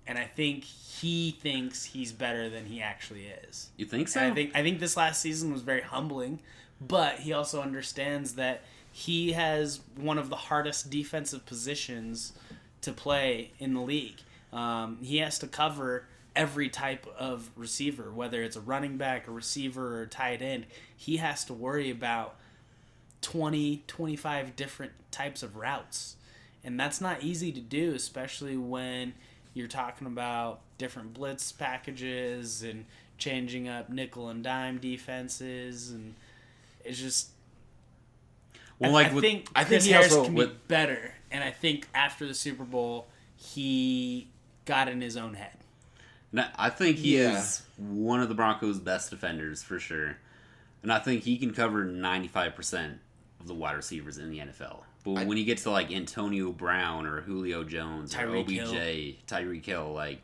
S2: And I think he thinks he's better than he actually is.
S4: You think so?
S2: And I think this last season was very humbling, but he also understands that he has one of the hardest defensive positions to play in the league. He has to cover every type of receiver, whether it's a running back, a receiver, or a tight end. He has to worry about 20, 25 different types of routes. And that's not easy to do, especially when you're talking about different blitz packages and changing up nickel and dime defenses. And it's just...
S4: Well,
S2: I
S4: like, with-
S2: think
S3: I think
S2: Chris
S3: he
S2: Harris
S3: also-
S2: can be better. And I think after the Super Bowl, he got in his own head.
S4: No, I think he
S3: Yeah.
S4: is one of the Broncos' best defenders for sure, and I think he can cover 95% of the wide receivers in the NFL. But when you get to like Antonio Brown or Julio Jones or
S2: Tyreek
S4: OBJ, Tyreek Hill, like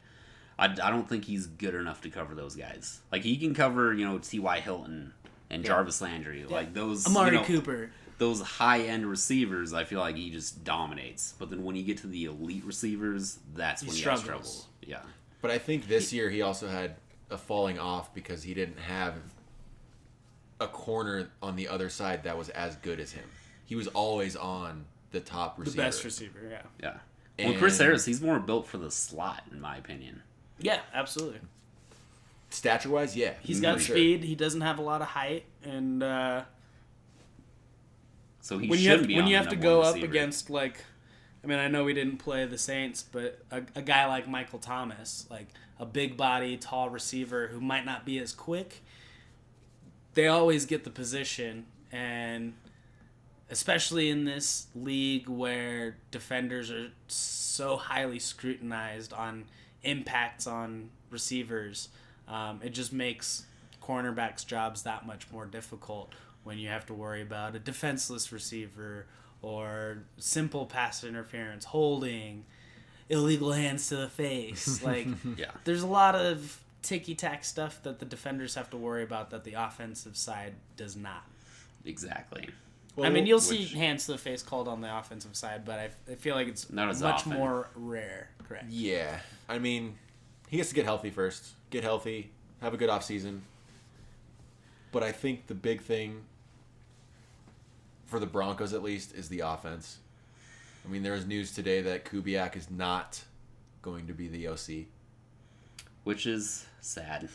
S4: I don't think he's good enough to cover those guys. Like he can cover, T.Y. Hilton and Jarvis Landry, like those
S2: Amari Cooper.
S4: Those high-end receivers, I feel like he just dominates. But then when you get to the elite receivers, that's when he has trouble.
S2: struggles.
S4: Yeah.
S3: But I think this year he also had a falling off because he didn't have a corner on the other side that was as good as him. He was always on the top receiver.
S2: The best receiver, yeah.
S4: Yeah. Well, Chris Harris, he's more built for the slot, in my opinion.
S2: Yeah, absolutely.
S3: Stature-wise, yeah.
S2: He's got
S3: for sure.
S2: speed. He doesn't have a lot of height. And
S4: So he
S2: when you
S4: shouldn't
S2: have,
S4: be
S2: when
S4: on
S2: you
S4: the
S2: have to
S4: number
S2: go
S4: one
S2: up
S4: receiver.
S2: against, like... I mean, I know we didn't play the Saints, but a guy like Michael Thomas, like a big body, tall receiver who might not be as quick, they always get the position. And especially in this league where defenders are so highly scrutinized on impacts on receivers, it just makes cornerbacks' jobs that much more difficult when you have to worry about a defenseless receiver or simple pass interference, holding, illegal hands to the face. Like,
S4: Yeah.
S2: there's a lot of ticky-tack stuff that the defenders have to worry about that the offensive side does not.
S4: Exactly.
S2: I mean, you'll
S4: which-
S2: see hands to the face called on the offensive side, but I feel like it's
S4: Not as
S2: much
S4: often.
S2: more rare. Correct.
S3: Yeah. I mean, he has to get healthy first. Get healthy. Have a good offseason. But I think the big thing, for the Broncos at least, is the offense. I mean, there was news today that Kubiak is not going to be the OC.
S4: Which is sad.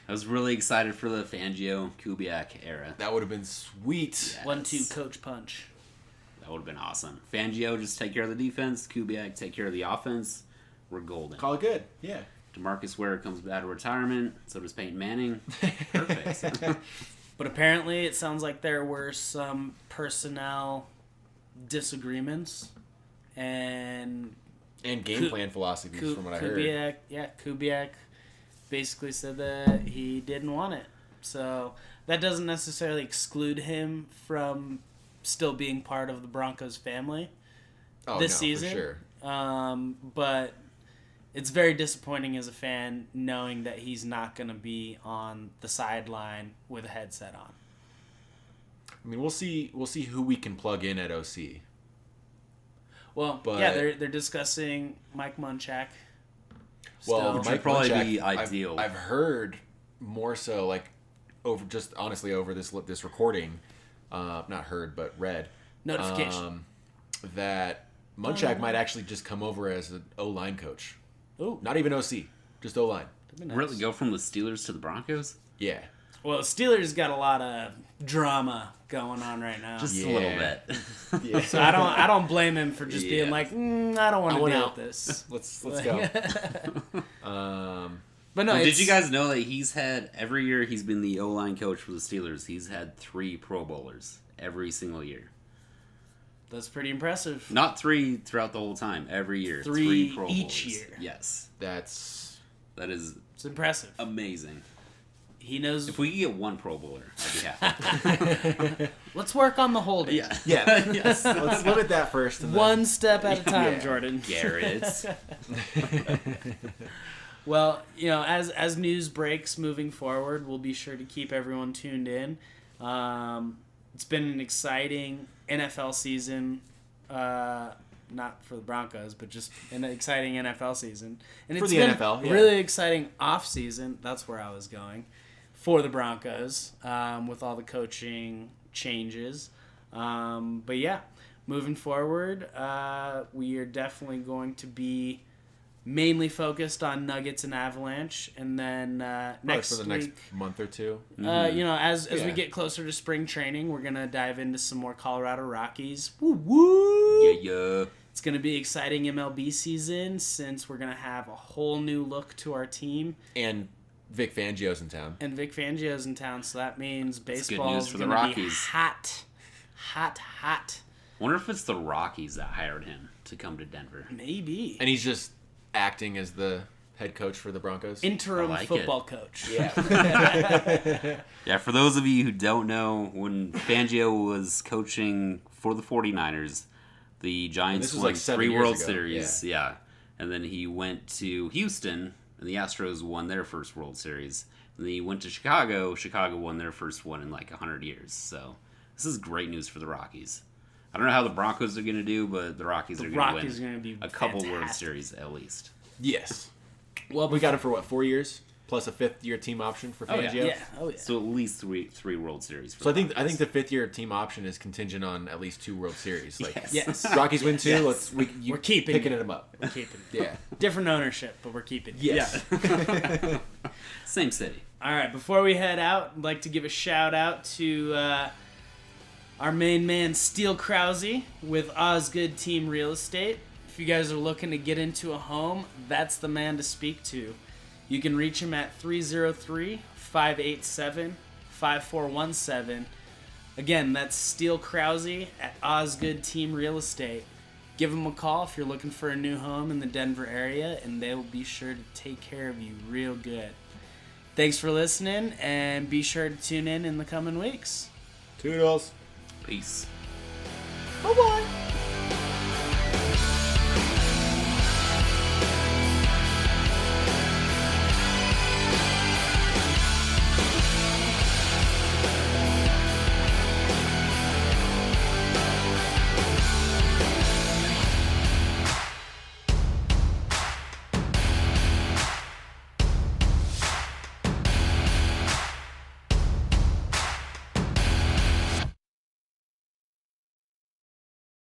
S4: I was really excited for the Fangio Kubiak era.
S3: That would have been sweet.
S4: Yeah.
S2: 1-2 coach punch.
S4: That would have been awesome. Fangio just take care of the defense. Kubiak take care of the offense. We're golden.
S3: Call it good. Yeah.
S4: DeMarcus Ware comes out of retirement. So does Peyton Manning. Perfect.
S2: But apparently, it sounds like there were some personnel disagreements and
S3: game plan philosophies from what I heard.
S2: Kubiak basically said that he didn't want it. So that doesn't necessarily exclude him from still being part of the Broncos family this season.
S3: For sure.
S2: But it's very disappointing as a fan knowing that he's not going to be on the sideline with a headset on.
S3: I mean, we'll see who we can plug in at OC.
S2: Well, they're discussing Mike Munchak.
S3: Well,
S4: Which
S3: Mike
S4: would probably
S3: Munchak,
S4: be ideal.
S3: I've heard more so over this recording, not heard but read
S2: Notification
S3: that Munchak might actually just come over as an O-line coach.
S2: Ooh.
S3: Not even OC, just O-line.
S2: Nice.
S4: Really go from the Steelers to the Broncos?
S3: Yeah.
S2: Well, Steelers got a lot of drama going on right now.
S4: Just a little bit.
S3: Yeah.
S2: So I don't blame him for just being like, I don't want to deal with this.
S3: Let's go.
S2: But no,
S4: did you guys know that he's had every year he's been the O-line coach for the Steelers? He's had 3 Pro Bowlers every single year.
S2: That's pretty impressive.
S4: Not 3 throughout the whole time. Every year, 3 Pro Bowlers
S2: each year.
S4: Yes,
S3: That
S4: is
S2: It's impressive.
S4: amazing.
S2: He knows.
S4: If we could get 1 Pro Bowler, I'd be happy.
S2: Let's work on the holding.
S3: Yeah.
S4: Yes.
S3: Let's limit that first. And
S2: One step at a time,
S3: Yeah.
S2: Jordan.
S4: Garrett.
S2: Well, as news breaks moving forward, we'll be sure to keep everyone tuned in. It's been an exciting NFL season, not for the Broncos, but just an exciting NFL season. And
S3: For
S2: it's
S3: the
S2: been
S3: NFL,
S2: a
S3: yeah.
S2: really exciting off season. That's where I was going for the Broncos with all the coaching changes. But yeah, moving forward, we are definitely going to be mainly focused on Nuggets and Avalanche, and then next
S3: for the
S2: week,
S3: next month or two.
S2: as we
S3: Yeah.
S2: get closer to spring training, we're gonna dive into some more Colorado Rockies. Woo woo!
S4: Yeah.
S2: It's gonna be exciting MLB season since we're gonna have a whole new look to our team,
S3: And Vic Fangio's in town.
S2: and Vic Fangio's in town, so that means
S4: good
S2: baseball
S4: news
S2: is
S4: for the
S2: gonna be
S4: Rockies.
S2: hot.
S4: Wonder if it's the Rockies that hired him to come to Denver.
S2: Maybe
S3: And he's just acting as the head coach for the Broncos.
S2: interim
S4: I like
S2: football coach.
S3: Yeah.
S4: Yeah, for those of you who don't know, when Fangio was coaching for the 49ers, the Giants
S3: this was
S4: won
S3: like 7
S4: 3
S3: years
S4: World
S3: ago,
S4: Series. Yeah. And then he went to Houston, and the Astros won their first World Series. And then he went to Chicago. Chicago won their first one in like 100 years. So this is great news for the Rockies. I don't know how the Broncos are going to do, but the Rockies are going to
S2: Rockies are
S4: win
S2: gonna be
S4: a couple World
S2: fantastic.
S4: Series at least.
S3: Yes.
S2: Well,
S3: We got him for 4 years plus a 5th-year team option for Fangio.
S2: yeah.
S4: So at least three World Series. For
S3: So I
S4: the
S3: think
S4: Rockies.
S3: the 5th-year team option is contingent on at least 2 World Series. Like
S2: Yes.
S3: Rockies win 2.
S2: Yes.
S3: We're
S2: keeping
S3: picking
S2: it.
S3: them up.
S2: We're keeping it.
S3: Yeah.
S2: Different ownership, but we're keeping it.
S3: Yes.
S4: Same city.
S2: All right, before we head out, I'd like to give a shout out to our main man, Steele Krause, with Osgood Team Real Estate. If you guys are looking to get into a home, that's the man to speak to. You can reach him at 303-587-5417. Again, that's Steele Krause at Osgood Team Real Estate. Give them a call if you're looking for a new home in the Denver area, and they will be sure to take care of you real good. Thanks for listening, and be sure to tune in the coming weeks.
S3: Toodles.
S4: Peace.
S2: Bye-bye.